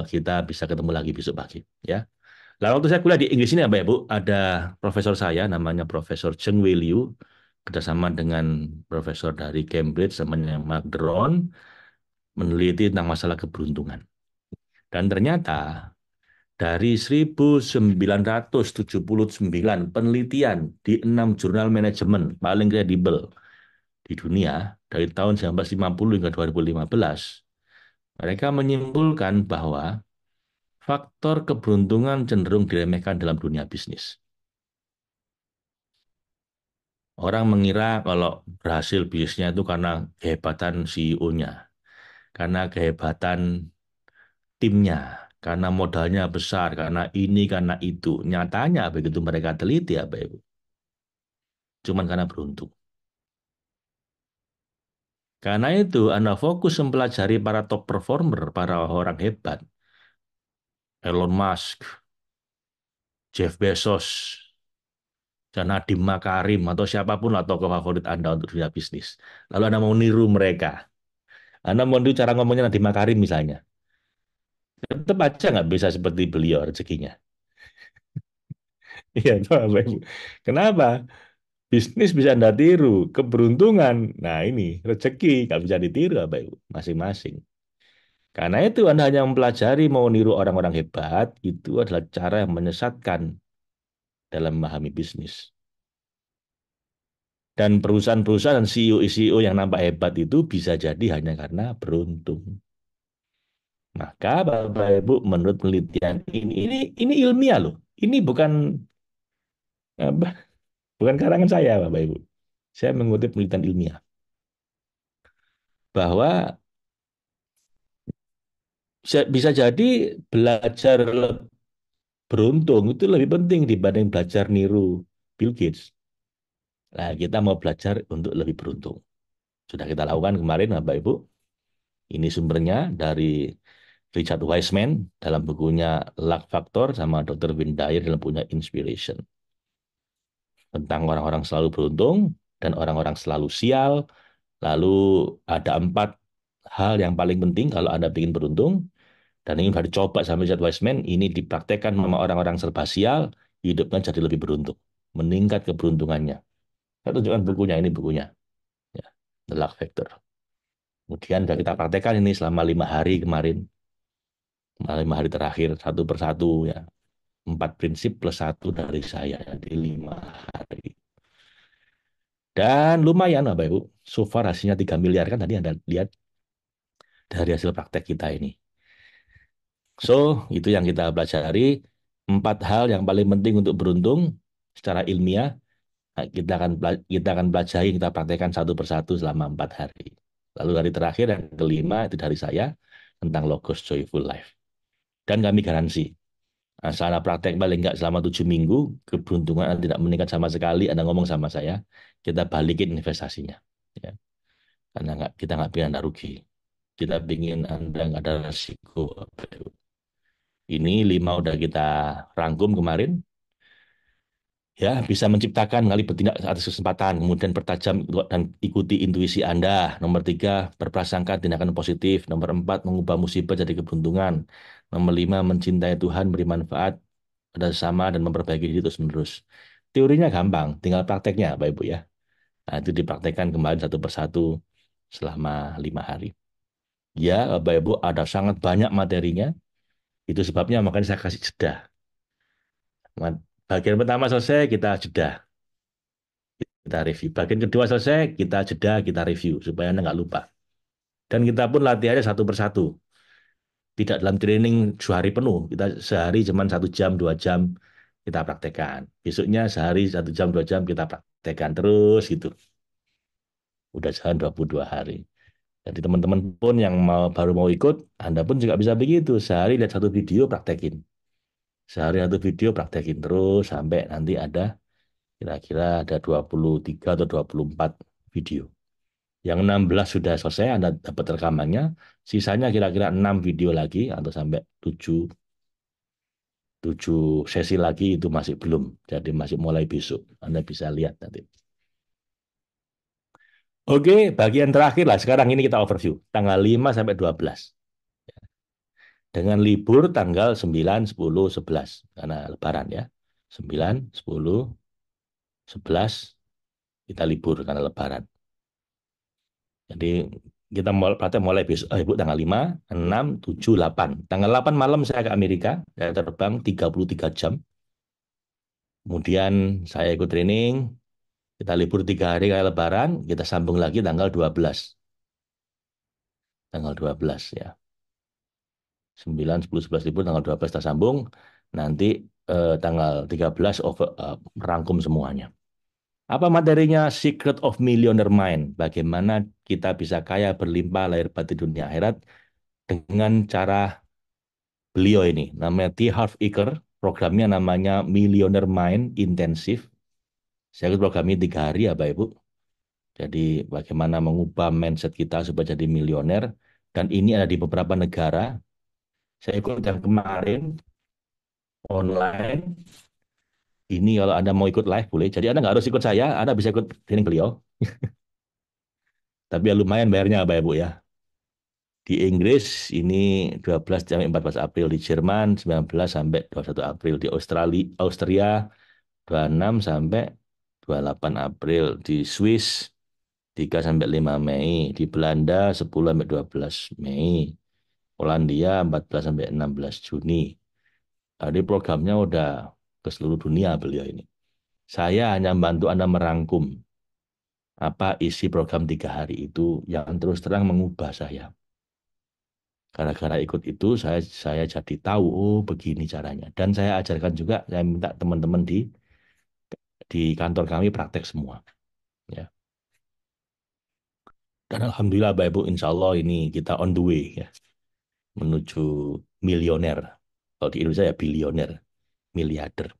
kita bisa ketemu lagi besok pagi. Ya. Lalu waktu saya kuliah di Inggris ini, Bapak Ibu, ada profesor saya, namanya Profesor Cheng Wei Liu, kerjasama dengan profesor dari Cambridge, namanya Mark Dron, meneliti tentang masalah keberuntungan. Dan ternyata dari 1979 penelitian di 6 jurnal manajemen paling kredibel di dunia dari tahun 1950 hingga 2015, mereka menyimpulkan bahwa faktor keberuntungan cenderung diremehkan dalam dunia bisnis. Orang mengira kalau berhasil bisnisnya itu karena kehebatan CEO-nya, karena kehebatan timnya, karena modalnya besar, karena ini, karena itu. Nyatanya begitu mereka teliti ya, Bapak Ibu, cuman karena beruntung. Karena itu Anda fokus mempelajari para top performer, para orang hebat, Elon Musk, Jeff Bezos, dan Nadiem Makarim, atau siapapun lah tokoh favorit Anda untuk dunia bisnis. Lalu Anda mau niru mereka. Anda mau niru cara ngomongnya Nadiem Makarim misalnya. Tetap aja nggak bisa seperti beliau rezekinya. Iya, Bapak Ibu. Kenapa? Bisnis bisa Anda tiru, keberuntungan. Nah ini, rezeki nggak bisa ditiru, Bapak Ibu, masing-masing. Karena itu Anda hanya mempelajari mau niru orang-orang hebat, itu adalah cara yang menyesatkan dalam memahami bisnis. Dan perusahaan-perusahaan dan CEO-CEO yang nampak hebat itu bisa jadi hanya karena beruntung. Maka Bapak Ibu, menurut penelitian ini ilmiah loh. Ini bukan apa, bukan karangan saya, Bapak Ibu. Saya mengutip penelitian ilmiah bahwa bisa jadi belajar beruntung itu lebih penting dibanding belajar niru Bill Gates. Nah, kita mau belajar untuk lebih beruntung. Sudah kita lakukan kemarin, Bapak Ibu. Ini sumbernya dari Richard Wiseman dalam bukunya Luck Factor sama Dr. Wayne Dyer dalam bukunya Inspiration. Tentang orang-orang selalu beruntung dan orang-orang selalu sial. Lalu ada 4 hal yang paling penting kalau Anda ingin beruntung. Dan ini sudah dicoba sama Richard Wiseman, ini dipraktekkan sama orang-orang serba sial, hidupnya jadi lebih beruntung. Meningkat keberuntungannya. Saya tunjukkan bukunya, ini bukunya. Ya, The Luck Factor. Kemudian sudah kita praktekkan ini selama 5 hari kemarin. 5 hari terakhir, satu persatu ya. 4 prinsip plus satu dari saya di 5 hari. Dan lumayan Bapak Ibu. So far hasilnya 3 miliar kan tadi Anda lihat dari hasil praktek kita ini. So, itu yang kita pelajari. 4 hal yang paling penting untuk beruntung secara ilmiah. Nah, kita akan pelajari, kita praktekkan satu persatu selama 4 hari. Lalu hari terakhir yang kelima itu dari saya tentang Logos Joyful Life. Dan kami garansi, asal Anda praktek paling nggak selama 7 minggu, keberuntungan Anda tidak meningkat sama sekali, Anda ngomong sama saya, kita balikin investasinya. Ya. Karena kita nggak ingin Anda rugi. Kita ingin Anda nggak ada resiko. Ini 5 udah kita rangkum kemarin. Ya, bisa menciptakan kali bertindak atas kesempatan, kemudian pertajam dan ikuti intuisi Anda. Nomor tiga, berprasangka tindakan positif. Nomor empat, mengubah musibah jadi keberuntungan. Nomor lima, mencintai Tuhan, beri manfaat pada sesama dan memperbaiki diri terus-menerus. Teorinya gampang, tinggal prakteknya, Bapak Ibu ya. Nah, itu dipraktekkan kembali satu persatu selama 5 hari. Ya, Bapak Ibu, ada sangat banyak materinya. Itu sebabnya makanya saya kasih jeda. Bagian pertama selesai, kita jeda. Kita review. Bagian kedua selesai, kita jeda, kita review supaya Anda nggak lupa. Dan kita pun latihannya satu persatu. Tidak dalam training 2 hari penuh. Kita sehari cuma 1 jam, 2 jam kita praktekkan. Besoknya sehari 1 jam, 2 jam kita praktekkan terus gitu. Udah jalan 22 hari. Jadi teman-teman pun yang baru mau ikut, Anda pun juga bisa begitu. Sehari lihat satu video, praktekin. Sehari satu video, praktekin terus sampai nanti ada kira-kira ada 23 atau 24 video. Yang 16 sudah selesai, Anda dapat rekamannya. Sisanya kira-kira 6 video lagi atau sampai 7 sesi lagi itu masih belum. Jadi masih mulai besok. Anda bisa lihat nanti. Oke, bagian terakhir lah. Sekarang ini kita overview. Tanggal 5 sampai 12. Dengan libur tanggal 9, 10, 11. Karena lebaran ya. 9, 10, 11 kita libur karena lebaran. Jadi kita mulai praktek mulai besok, Ibu tanggal 5, 6, 7, 8. Tanggal 8 malam saya ke Amerika, saya terbang 33 jam. Kemudian saya ikut training, kita libur 3 hari kayak lebaran, kita sambung lagi tanggal 12. Tanggal 12 ya. 9, 10, 11 libur, tanggal 12 kita sambung. Nanti tanggal 13 merangkum semuanya. Apa materinya? Secret of Millionaire Mind. Bagaimana kita bisa kaya berlimpah lahir batin dunia akhirat dengan cara beliau ini. Namanya T. Harv Eker. Programnya namanya Millionaire Mind Intensive. Saya ikut program ini 3 hari ya Bapak Ibu. Jadi bagaimana mengubah mindset kita supaya jadi milioner. Dan ini ada di beberapa negara. Saya ikut yang kemarin online. Ini kalau Anda mau ikut live boleh. Jadi Anda nggak harus ikut saya. Anda bisa ikut training beliau. Tapi ya lumayan bayarnya Bapak Ibu ya. Di Inggris ini 12 sampai 14 April, di Jerman 19 sampai 21 April, di Austria 26 sampai 28 April, di Swiss 3 sampai 5 Mei, di Belanda 10 sampai 12 Mei, Polandia 14 sampai 16 Juni. Jadi programnya udah ke seluruh dunia beliau ini. Saya hanya membantu Anda merangkum apa isi program 3 hari itu yang terus terang mengubah saya. Gara-gara ikut itu saya jadi tahu oh begini caranya. Dan saya ajarkan juga, saya minta teman-teman di kantor kami praktek semua. Ya. Dan alhamdulillah Bapak Ibu, insya Allah ini kita on the way ya menuju milioner. Kalau di Indonesia ya bilioner, miliarder.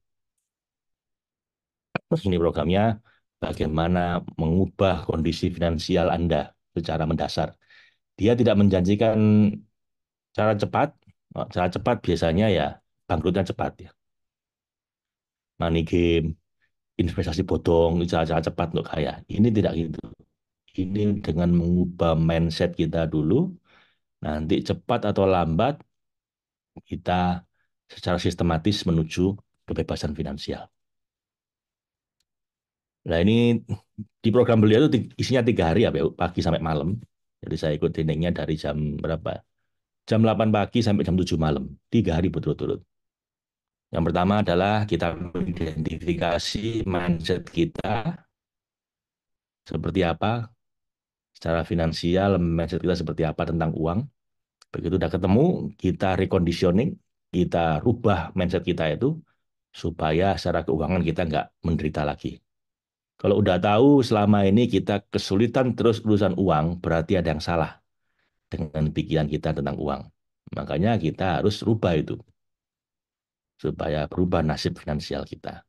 Ini programnya bagaimana mengubah kondisi finansial Anda secara mendasar. Dia tidak menjanjikan cara cepat. Cara cepat biasanya ya bangkrutnya cepat ya. Money game, investasi bodong, cara-cara cepat untuk kaya. Ini tidak gitu. Ini dengan mengubah mindset kita dulu, nanti cepat atau lambat kita secara sistematis menuju kebebasan finansial. Nah ini di program beliau itu isinya 3 hari ya, pagi sampai malam. Jadi saya ikut trainingnya dari jam berapa? Jam 8 pagi sampai jam 7 malam. 3 hari berturut-turut. Yang pertama adalah kita mengidentifikasi mindset kita seperti apa, secara finansial, mindset kita seperti apa tentang uang. Begitu udah ketemu, kita reconditioning, kita rubah mindset kita itu supaya secara keuangan kita nggak menderita lagi. Kalau udah tahu selama ini kita kesulitan terus urusan uang, berarti ada yang salah dengan pikiran kita tentang uang. Makanya kita harus rubah itu supaya berubah nasib finansial kita.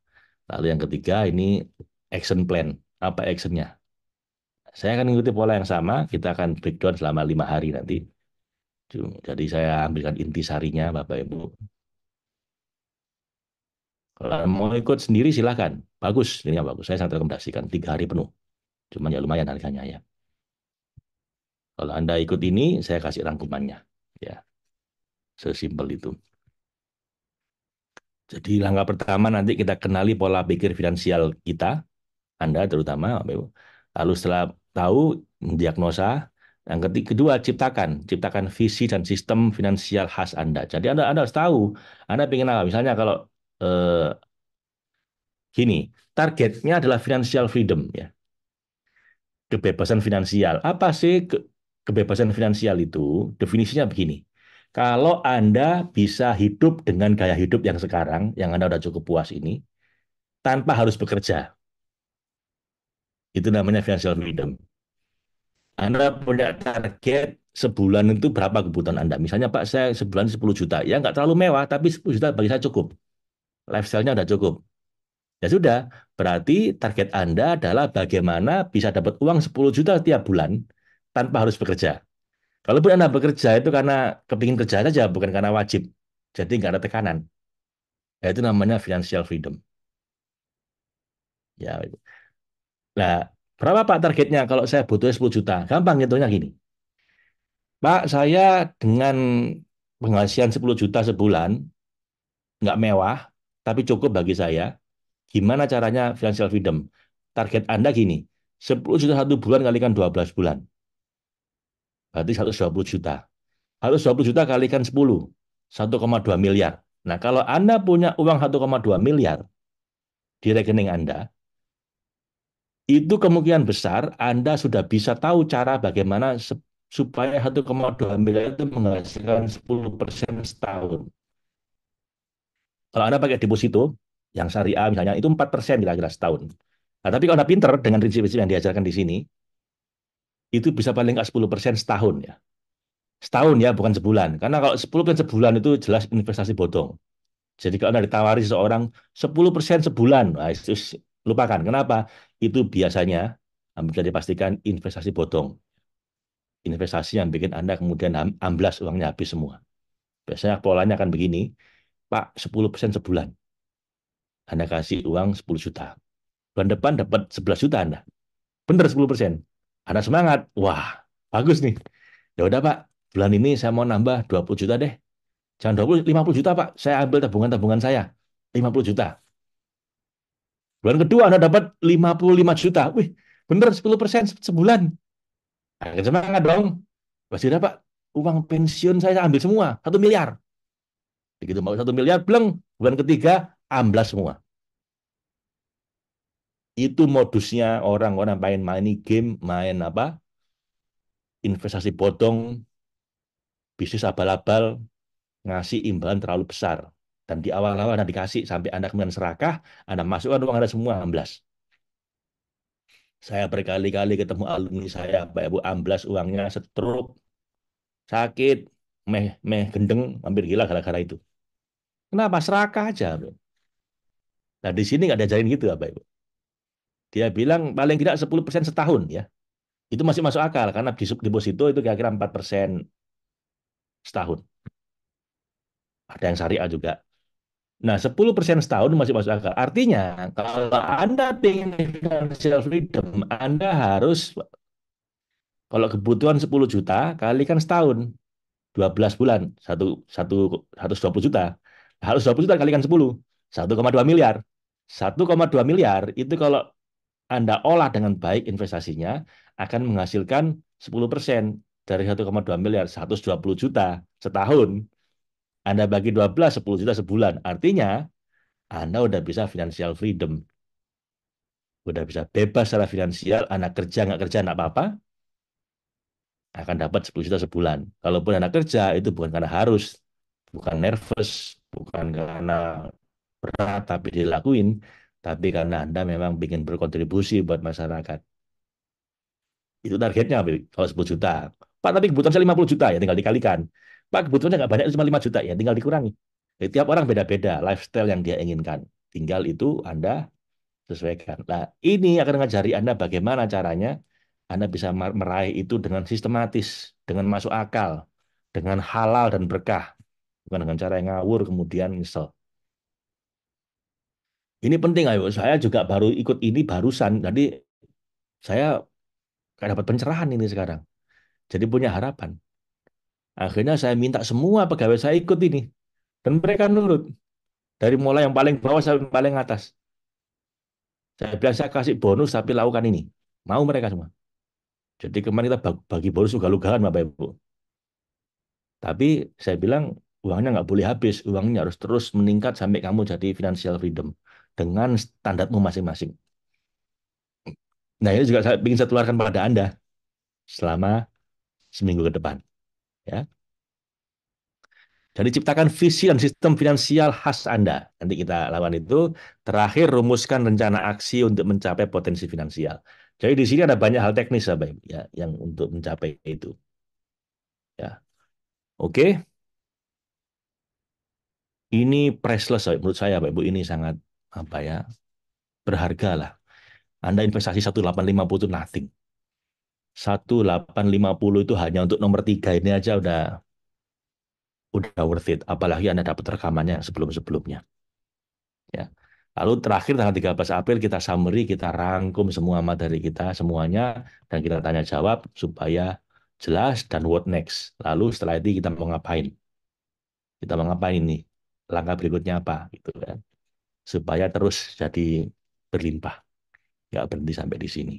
Lalu yang ketiga ini action plan. Apa actionnya? Saya akan mengikuti pola yang sama. Kita akan breakdown selama 5 hari nanti. Jadi saya ambilkan intisarinya, Bapak Ibu. Kalau mau ikut sendiri silahkan. Bagus, ini yang bagus. Saya sangat rekomendasikan 3 hari penuh. Cuman ya lumayan harganya ya. Kalau Anda ikut ini, saya kasih rangkumannya. Ya, sesimpel itu. Jadi langkah pertama nanti kita kenali pola pikir finansial kita, Anda terutama, Bapak Ibu. Lalu setelah tahu diagnosa, yang kedua ciptakan visi dan sistem finansial khas Anda. Jadi Anda harus tahu, Anda ingin apa? Misalnya kalau eh, gini, targetnya adalah financial freedom ya, kebebasan finansial. Apa sih kebebasan finansial itu? Definisinya begini. Kalau Anda bisa hidup dengan gaya hidup yang sekarang, yang Anda udah cukup puas ini, tanpa harus bekerja, itu namanya financial freedom. Anda punya target sebulan itu berapa kebutuhan Anda? Misalnya Pak, saya sebulan 10 juta. Ya nggak terlalu mewah, tapi 10 juta bagi saya cukup. Lifestyle-nya udah cukup. Ya sudah, berarti target Anda adalah bagaimana bisa dapat uang 10 juta tiap bulan tanpa harus bekerja. Kalaupun Anda bekerja itu karena kepingin kerja saja, bukan karena wajib. Jadi nggak ada tekanan. Ya, itu namanya financial freedom. Ya, itu. Nah, berapa Pak targetnya kalau saya butuh 10 juta? Gampang hitungnya gini. Pak, saya dengan penghasilan 10 juta sebulan, nggak mewah, tapi cukup bagi saya. Gimana caranya financial freedom? Target Anda gini, 10 juta satu bulan kalikan 12 bulan. Berarti 120 juta. 120 juta kalikan 10, 1,2 miliar. Nah, kalau Anda punya uang 1,2 miliar di rekening Anda, itu kemungkinan besar Anda sudah bisa tahu cara bagaimana supaya 1,2 miliar itu menghasilkan 10% setahun. Kalau Anda pakai deposito, yang syariah misalnya, itu 4% kira-kira setahun. Nah, tapi kalau Anda pinter dengan prinsip-prinsip yang diajarkan di sini, itu bisa paling nggak 10% setahun ya. Setahun ya, bukan sebulan. Karena kalau 10% sebulan itu jelas investasi bodong. Jadi kalau Anda ditawari seseorang 10% sebulan, nah itu lupakan. Kenapa? Itu biasanya hampir bisa dipastikan investasi bodong. Investasi yang bikin Anda kemudian amblas uangnya habis semua. Biasanya polanya akan begini, Pak, 10% sebulan. Anda kasih uang 10 juta. Bulan depan dapat 11 juta Anda. Bener 10%. Anda semangat. Wah, bagus nih. Ya udah Pak, bulan ini saya mau nambah 20 juta deh. Jangan 20, 50 juta Pak. Saya ambil tabungan-tabungan saya. 50 juta. Bulan kedua Anda dapat 55 juta. Wih, bener 10% sebulan. Akhirnya semangat dong. Pasti udah Pak, uang pensiun saya ambil semua. 1 miliar. Begitu mau 1 miliar, bleng. Bulan ketiga, amblas semua. Itu modusnya orang-orang main game, main apa? Investasi bodong, bisnis abal-abal, ngasih imbalan terlalu besar. Dan di awal-awal Anda dikasih sampai Anda kemudian serakah, Anda masukkan uang Anda semua amblas. Saya berkali-kali ketemu alumni saya, Pak Ibu, amblas uangnya stroke, sakit, meh meh gendeng, hampir gila gara-gara itu. Kenapa? Serakah aja. Bro. Nah, di sini nggak diajarin gitu, Pak Ibu. Dia bilang paling tidak 10% setahun ya. Itu masih masuk akal karena di deposito itu kira-kira 4% setahun. Ada yang syariah juga. Nah, 10% setahun masih masuk akal. Artinya, kalau Anda ingin financial freedom, Anda harus, kalau kebutuhan 10 juta, kalikan setahun, 12 bulan, satu, satu, 120 juta. Harus 20 juta kalikan 10, 1,2 miliar. 1,2 miliar itu kalau Anda olah dengan baik investasinya, akan menghasilkan 10% dari 1,2 miliar, 120 juta setahun. Anda bagi 12, 10 juta sebulan. Artinya, Anda udah bisa financial freedom. Udah bisa bebas secara finansial, anak kerja nggak kerja nggak apa-apa, akan dapat 10 juta sebulan. Kalaupun anak kerja, itu bukan karena harus, bukan nervous, bukan karena berat, tapi dilakuin, tapi karena Anda memang ingin berkontribusi buat masyarakat. Itu targetnya, kalau 10 juta. Pak, tapi kebutuhan saya 50 juta, ya tinggal dikalikan. Pak, kebutuhannya nggak banyak, cuma 5 juta, ya tinggal dikurangi. Jadi, tiap orang beda-beda, lifestyle yang dia inginkan. Tinggal itu Anda sesuaikan. Nah, ini akan mengajari Anda bagaimana caranya Anda bisa meraih itu dengan sistematis, dengan masuk akal, dengan halal dan berkah, bukan dengan cara yang ngawur kemudian nyesel. Ini penting, ayo. Saya juga baru ikut ini barusan. Jadi saya kayak dapat pencerahan ini sekarang. Jadi punya harapan. Akhirnya saya minta semua pegawai saya ikut ini. Dan mereka nurut. Dari mulai yang paling bawah sampai yang paling atas. Saya bilang saya kasih bonus tapi lakukan ini. Mau mereka semua. Jadi kemarin kita bagi bonus ugal-ugalan Bapak Ibu. Tapi saya bilang uangnya nggak boleh habis. Uangnya harus terus meningkat sampai kamu jadi financial freedom. Dengan standarmu masing-masing. Nah ini juga saya ingin saya tularkan pada Anda selama seminggu ke depan. Ya. Jadi ciptakan visi dan sistem finansial khas Anda. Nanti kita lawan itu. Terakhir rumuskan rencana aksi untuk mencapai potensi finansial. Jadi di sini ada banyak hal teknis, Bapak Ibu, ya, yang untuk mencapai itu. Ya, oke. Ini priceless, menurut saya, Bapak Ibu. Ini sangat apa ya berharga lah. Anda investasi 1850 itu nothing. 1850 itu hanya untuk nomor tiga ini aja udah worth it. Apalagi Anda dapat rekamannya sebelum-sebelumnya. Ya. Lalu terakhir tanggal 13 April kita summary, kita rangkum semua materi kita semuanya dan kita tanya jawab supaya jelas dan what next. Lalu setelah itu kita mau ngapain? Kita mau ngapain ini? Langkah berikutnya apa gitu kan. Supaya terus jadi berlimpah, nggak berhenti sampai di sini.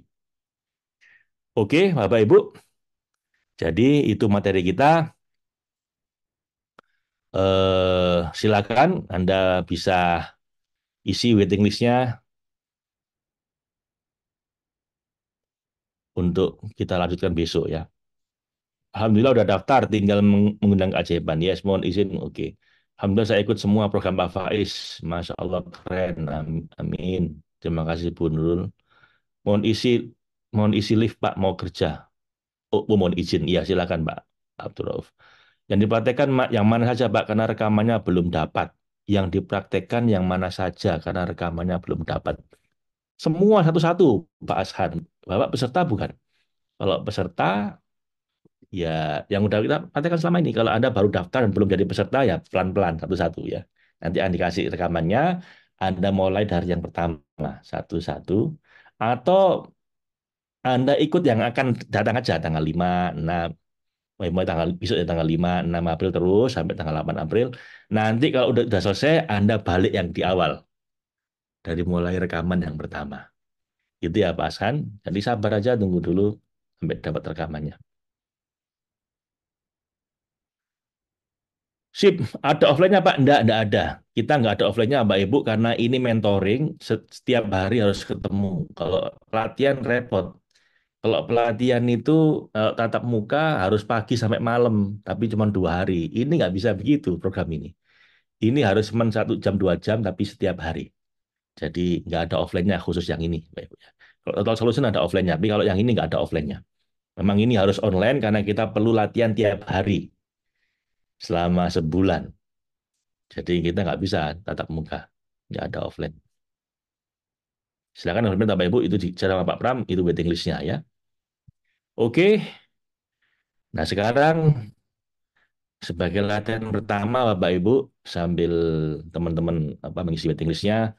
Oke, Bapak Ibu. Jadi itu materi kita. Silakan Anda bisa isi waiting list-nya untuk kita lanjutkan besok ya. Alhamdulillah udah daftar, tinggal mengundang keajaiban. Yes, mohon izin. Oke. Alhamdulillah saya ikut semua program Pak Faiz. Masya Allah keren. Amin. Terima kasih Bu Nurul. Mohon isi, mohon isi lift Pak mau kerja. Oh, mohon izin. Iya silakan Pak Abdul Rauf. Yang dipraktekkan yang mana saja Pak karena rekamannya belum dapat. Yang dipraktekkan yang mana saja karena rekamannya belum dapat. Semua satu-satu Pak Ashan. Bapak peserta bukan? Kalau peserta ya, yang udah kita katakan selama ini, kalau Anda baru daftar dan belum jadi peserta, ya pelan-pelan satu-satu ya. Nanti Anda dikasih rekamannya, Anda mulai dari yang pertama, satu-satu. Atau Anda ikut yang akan datang aja, tanggal 5, 6, mulai tanggal besok ya tanggal 5, 6 April terus, sampai tanggal 8 April. Nanti kalau udah selesai, Anda balik yang di awal, dari mulai rekaman yang pertama. Itu ya Pak Hasan. Jadi sabar aja, tunggu dulu sampai dapat rekamannya. Sip, ada offline-nya Pak? Enggak ada. Kita nggak ada offline-nya Mbak Ibu karena ini mentoring, setiap hari harus ketemu. Kalau pelatihan repot. Kalau pelatihan itu tatap muka harus pagi sampai malam, tapi cuma 2 hari. Ini nggak bisa begitu program ini. Ini harus cuma 1 jam 2 jam, tapi setiap hari. Jadi nggak ada offline-nya khusus yang ini, Mbak Ibu. Kalau Total Solution ada offline-nya, tapi kalau yang ini nggak ada offline-nya. Memang ini harus online karena kita perlu latihan tiap hari selama sebulan. Jadi kita nggak bisa tatap muka, nggak ada offline. Silakan kalau Bapak Ibu itu cara Pak Pram itu waiting listnya ya. Oke, nah sekarang sebagai latihan pertama Bapak Ibu sambil teman-teman apa mengisi waiting listnya,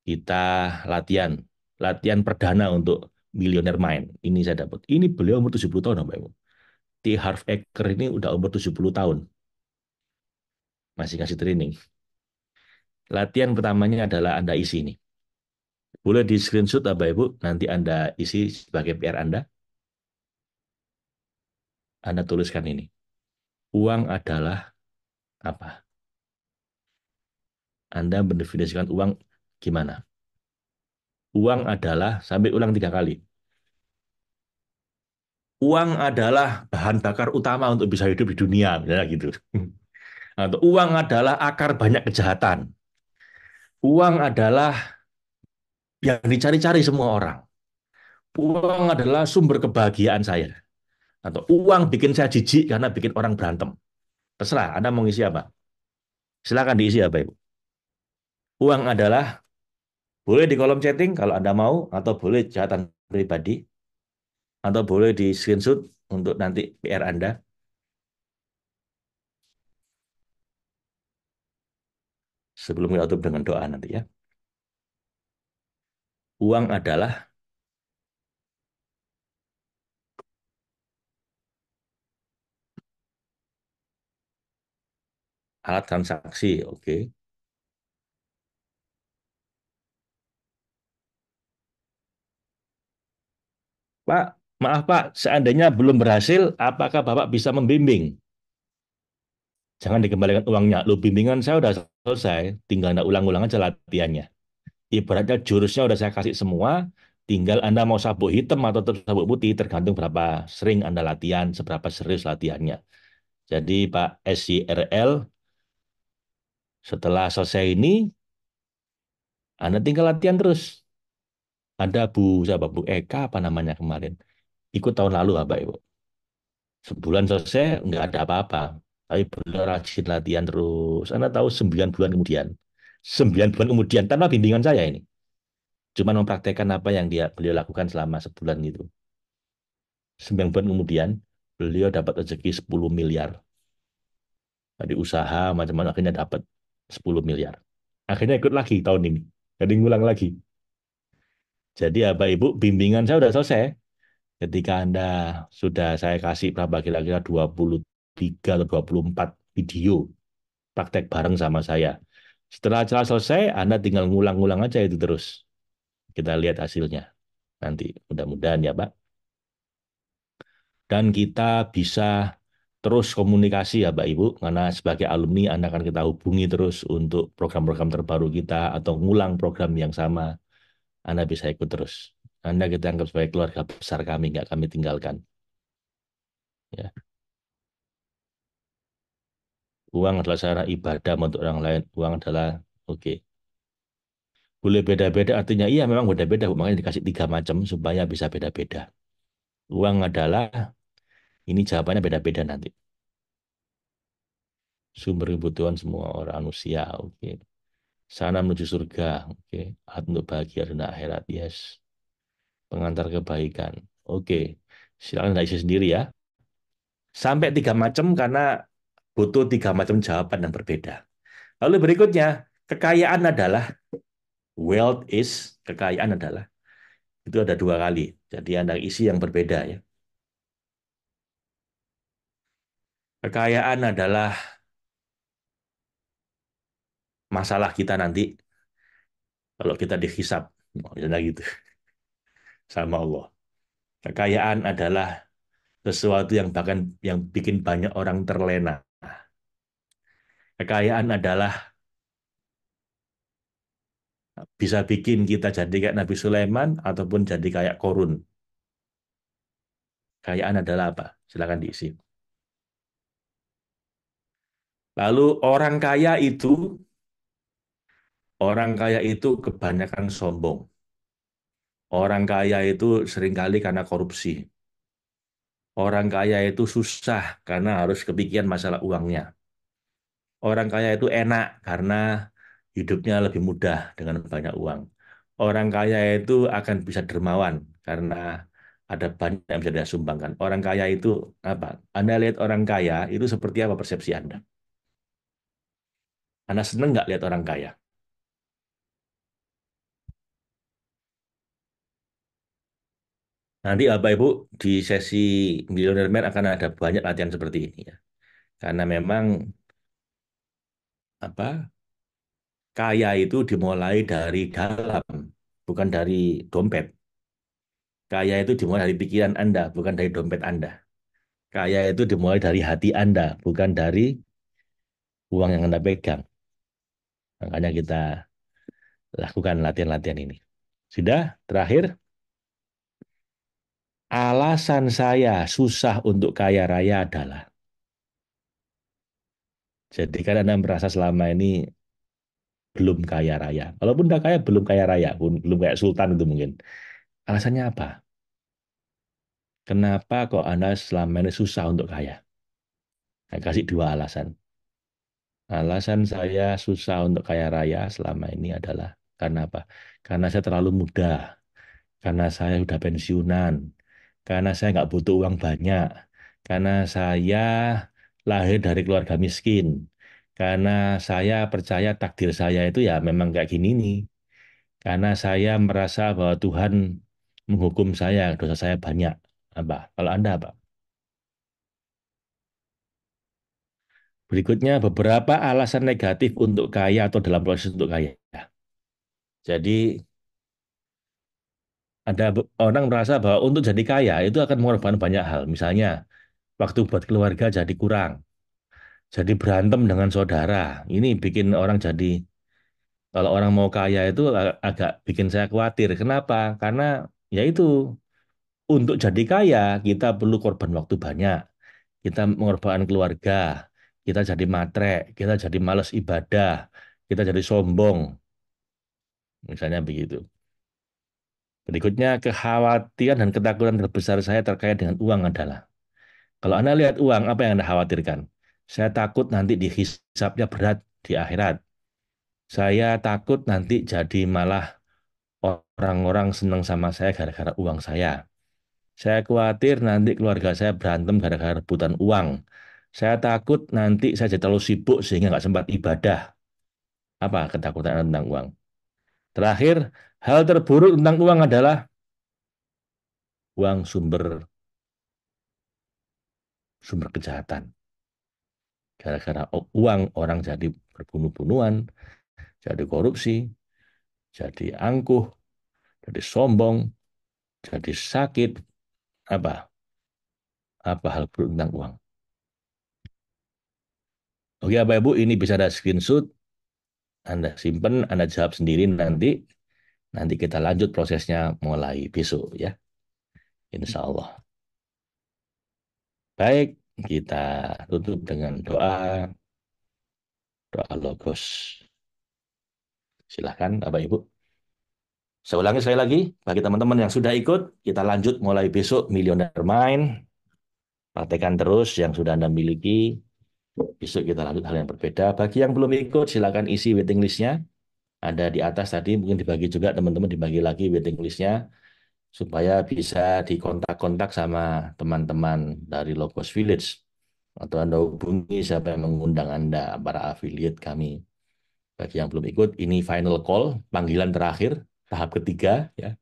kita latihan latihan perdana untuk Millionaire Mind. Ini saya dapat. Ini beliau umur 70 tahun Bapak Ibu. T. Harv Eker ini udah umur 70 tahun, masih kasih training. Latihan pertamanya adalah Anda isi ini. Boleh di screenshot Bapak Ibu, nanti Anda isi sebagai PR Anda. Anda tuliskan ini. Uang adalah apa? Anda mendefinisikan uang gimana? Uang adalah, sampai ulang 3 kali. Uang adalah bahan bakar utama untuk bisa hidup di dunia, misalnya gitu. Atau uang adalah akar banyak kejahatan. Uang adalah yang dicari-cari semua orang. Uang adalah sumber kebahagiaan saya. Atau uang bikin saya jijik karena bikin orang berantem. Terserah, Anda mau ngisi apa? Silakan diisi apa, Ibu. Uang adalah, boleh di kolom chatting kalau Anda mau, atau boleh catatan pribadi, atau boleh di screenshot untuk nanti PR Anda sebelum kita tutup dengan doa nanti ya. Uang adalah alat transaksi. Oke. Pak, maaf Pak, seandainya belum berhasil, apakah Bapak bisa membimbing? Jangan dikembalikan uangnya. Lu bimbingan saya udah selesai, tinggal Anda ulang-ulang aja latihannya. Ibaratnya jurusnya udah saya kasih semua, tinggal Anda mau sabuk hitam atau sabuk putih, tergantung berapa sering Anda latihan, seberapa serius latihannya. Jadi Pak SYRL, setelah selesai ini, Anda tinggal latihan terus. Ada siapa, Bu Eka apa namanya kemarin. Ikut tahun lalu Bapak Ibu. Sebulan selesai, nggak ada apa-apa. Tapi beliau rajin latihan terus. Anda tahu 9 bulan kemudian. 9 bulan kemudian, tanpa bimbingan saya ini. Cuma mempraktekkan apa yang beliau lakukan selama sebulan itu. 9 bulan kemudian, beliau dapat rezeki 10 miliar. Dari usaha macam-macam akhirnya dapat 10 miliar. Akhirnya ikut lagi tahun ini. Jadi ngulang lagi. Jadi Bapak Ibu, bimbingan saya sudah selesai. Ketika Anda sudah saya kasih berapa kira-kira 23 atau 24 video praktek bareng sama saya. Setelah acara selesai, Anda tinggal ngulang-ngulang aja itu terus. Kita lihat hasilnya nanti. Mudah-mudahan ya, Pak. Dan kita bisa terus komunikasi ya, Pak Ibu, karena sebagai alumni Anda akan kita hubungi terus untuk program-program terbaru kita atau ngulang program yang sama. Anda bisa ikut terus. Anda kita anggap sebagai keluarga besar kami, nggak kami tinggalkan. Ya. Uang adalah sarana ibadah untuk orang lain. Uang adalah, oke. Boleh beda-beda, artinya iya memang beda-beda, makanya dikasih 3 macam supaya bisa beda-beda. Uang adalah, ini jawabannya beda-beda nanti. Sumber kebutuhan semua orang manusia, oke. Sana menuju surga, oke. Alat untuk bahagia dan akhirat, yes. Pengantar kebaikan, oke. Silakan Anda isi sendiri ya. Sampai 3 macam karena butuh 3 macam jawaban yang berbeda. Lalu berikutnya, kekayaan adalah, wealth is, kekayaan adalah, itu ada 2 kali. Jadi Anda isi yang berbeda ya. Kekayaan adalah masalah kita nanti kalau kita dihisap. Misalnya gitu sama Allah. Kekayaan adalah sesuatu yang bahkan yang bikin banyak orang terlena. Kekayaan adalah bisa bikin kita jadi kayak Nabi Sulaiman ataupun jadi kayak Korun. Kekayaan adalah apa? Silakan diisi. Lalu orang kaya itu kebanyakan sombong. Orang kaya itu seringkali karena korupsi. Orang kaya itu susah karena harus kepikiran masalah uangnya. Orang kaya itu enak karena hidupnya lebih mudah dengan banyak uang. Orang kaya itu akan bisa dermawan karena ada banyak yang bisa dia sumbangkan. Orang kaya itu apa? Anda lihat orang kaya itu seperti apa persepsi Anda? Anda senang nggak lihat orang kaya? Nanti Bapak Ibu di sesi Millionaire Man akan ada banyak latihan seperti ini ya. Karena memang apa? Kaya itu dimulai dari dalam, bukan dari dompet. Kaya itu dimulai dari pikiran Anda, bukan dari dompet Anda. Kaya itu dimulai dari hati Anda, bukan dari uang yang Anda pegang. Makanya kita lakukan latihan-latihan ini. Sudah, terakhir, alasan saya susah untuk kaya raya adalah, jadi kan Anda merasa selama ini belum kaya raya. Walaupun udah kaya, belum kaya raya, belum kayak sultan itu mungkin. Alasannya apa? Kenapa kok Anda selama ini susah untuk kaya? Saya kasih 2 alasan. Alasan saya susah untuk kaya raya selama ini adalah karena apa? Karena saya terlalu muda, karena saya sudah pensiunan, karena saya nggak butuh uang banyak, karena saya lahir dari keluarga miskin, karena saya percaya takdir saya itu ya memang kayak gini nih. karena saya merasa bahwa Tuhan menghukum saya, dosa saya banyak. Apa? Kalau Anda apa? Berikutnya beberapa alasan negatif untuk kaya atau dalam proses untuk kaya. Jadi ada orang merasa bahwa untuk jadi kaya itu akan mengorbankan banyak hal. Misalnya waktu buat keluarga jadi kurang, jadi berantem dengan saudara. Ini bikin orang jadi kalau orang mau kaya itu agak bikin saya khawatir. Kenapa? Karena ya itu untuk jadi kaya kita perlu korban waktu banyak. Kita mengorbankan keluarga, kita jadi matre, kita jadi malas ibadah, kita jadi sombong, misalnya begitu. Berikutnya, kekhawatiran dan ketakutan terbesar saya terkait dengan uang adalah, kalau Anda lihat uang, apa yang Anda khawatirkan? Saya takut nanti dihisapnya berat di akhirat. Saya takut nanti jadi malah orang-orang senang sama saya gara-gara uang saya. Saya khawatir nanti keluarga saya berantem gara-gara rebutan uang. Saya takut nanti saya jadi terlalu sibuk sehingga nggak sempat ibadah. Apa ketakutan Anda tentang uang? Terakhir, hal terburuk tentang uang adalah uang sumber sumber kejahatan. Gara-gara uang orang jadi berbunuh-bunuhan, jadi korupsi, jadi angkuh, jadi sombong, jadi sakit. Apa? Apa hal buruk tentang uang? Oke, Bapak Ibu, ini bisa ada screenshot, Anda simpen, Anda jawab sendiri nanti. Nanti kita lanjut prosesnya mulai besok ya, insya Allah. Baik, kita tutup dengan doa, doa logos. Silahkan Bapak Ibu. Saya ulangi sekali lagi, bagi teman-teman yang sudah ikut, kita lanjut mulai besok Millionaire Mind. Praktekkan terus yang sudah Anda miliki. Besok kita lanjut hal yang berbeda. Bagi yang belum ikut, silakan isi waiting list-nya. Ada di atas tadi, mungkin dibagi juga teman-teman, dibagi lagi waiting list-nya supaya bisa dikontak-kontak sama teman-teman dari Logos Village. Atau Anda hubungi siapa yang mengundang Anda, para affiliate kami. Bagi yang belum ikut, ini final call, panggilan terakhir, tahap ketiga. Ya.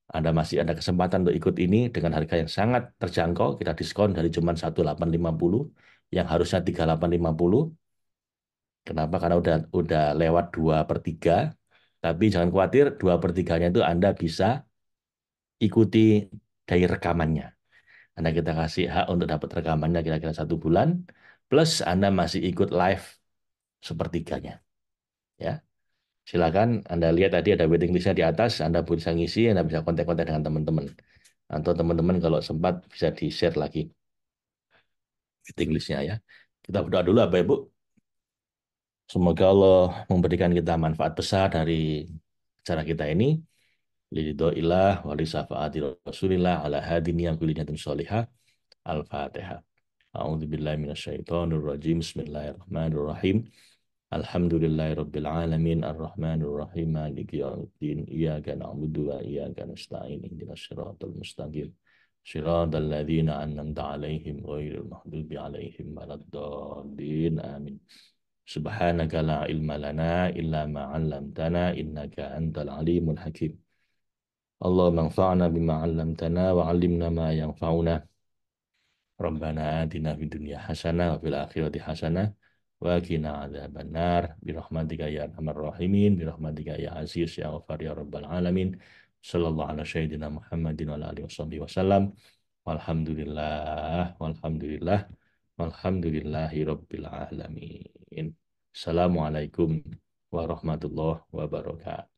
Anda masih ada kesempatan untuk ikut ini dengan harga yang sangat terjangkau. Kita diskon dari cuma 1.850 yang harusnya 3.850. Kenapa? Karena udah lewat 2/3. Tapi jangan khawatir, 2/3-nya itu Anda bisa ikuti dari rekamannya. Anda kita kasih hak untuk dapat rekamannya kira-kira 1 bulan. Plus Anda masih ikut live sepertiganya. Ya, silakan Anda lihat tadi ada waiting listnya di atas. Anda bisa ngisi, Anda bisa kontak-kontak dengan teman-teman. Atau teman-teman kalau sempat bisa di-share lagi waiting listnya ya. Kita berdoa dulu Bapak Ibu. Semoga Allah memberikan kita manfaat besar dari acara kita ini. Lidhoillah wali syafaati Rasulillah ala hadini yang kulinyatun sholihah. Al-Fatihah. A'udzubillahi minasyaitonirrajim. Bismillahirrahmanirrahim. Alhamdulillahirabbil alamin arrahmanir rahim maliki yaumiddin iyyaka na'budu wa iyyaka nasta'in ihdinas siratal mustaqim siratal ladzina an'amta 'alaihim ghairil maghdubi 'alaihim waladdallin amin. Subhanaka la ilma lana illa ma 'allamtana innaka antal alimul hakim. Allahumma anfa'na bima 'allamtana wa 'allimna ma yanfa'una. Rabbana atina fid dunya hasanah wa fil akhirati hasanah wa qina adzabannar bi rahmatika ya arhamar rahimin bi rahmatika ya aziz ya ghafar ya rabbal alamin. Sallallahu ala sayyidina Muhammadin wa ala alihi washabbihi wasallam. Walhamdulillah walhamdulillahi rabbil alamin. Assalamualaikum warahmatullahi wabarakatuh.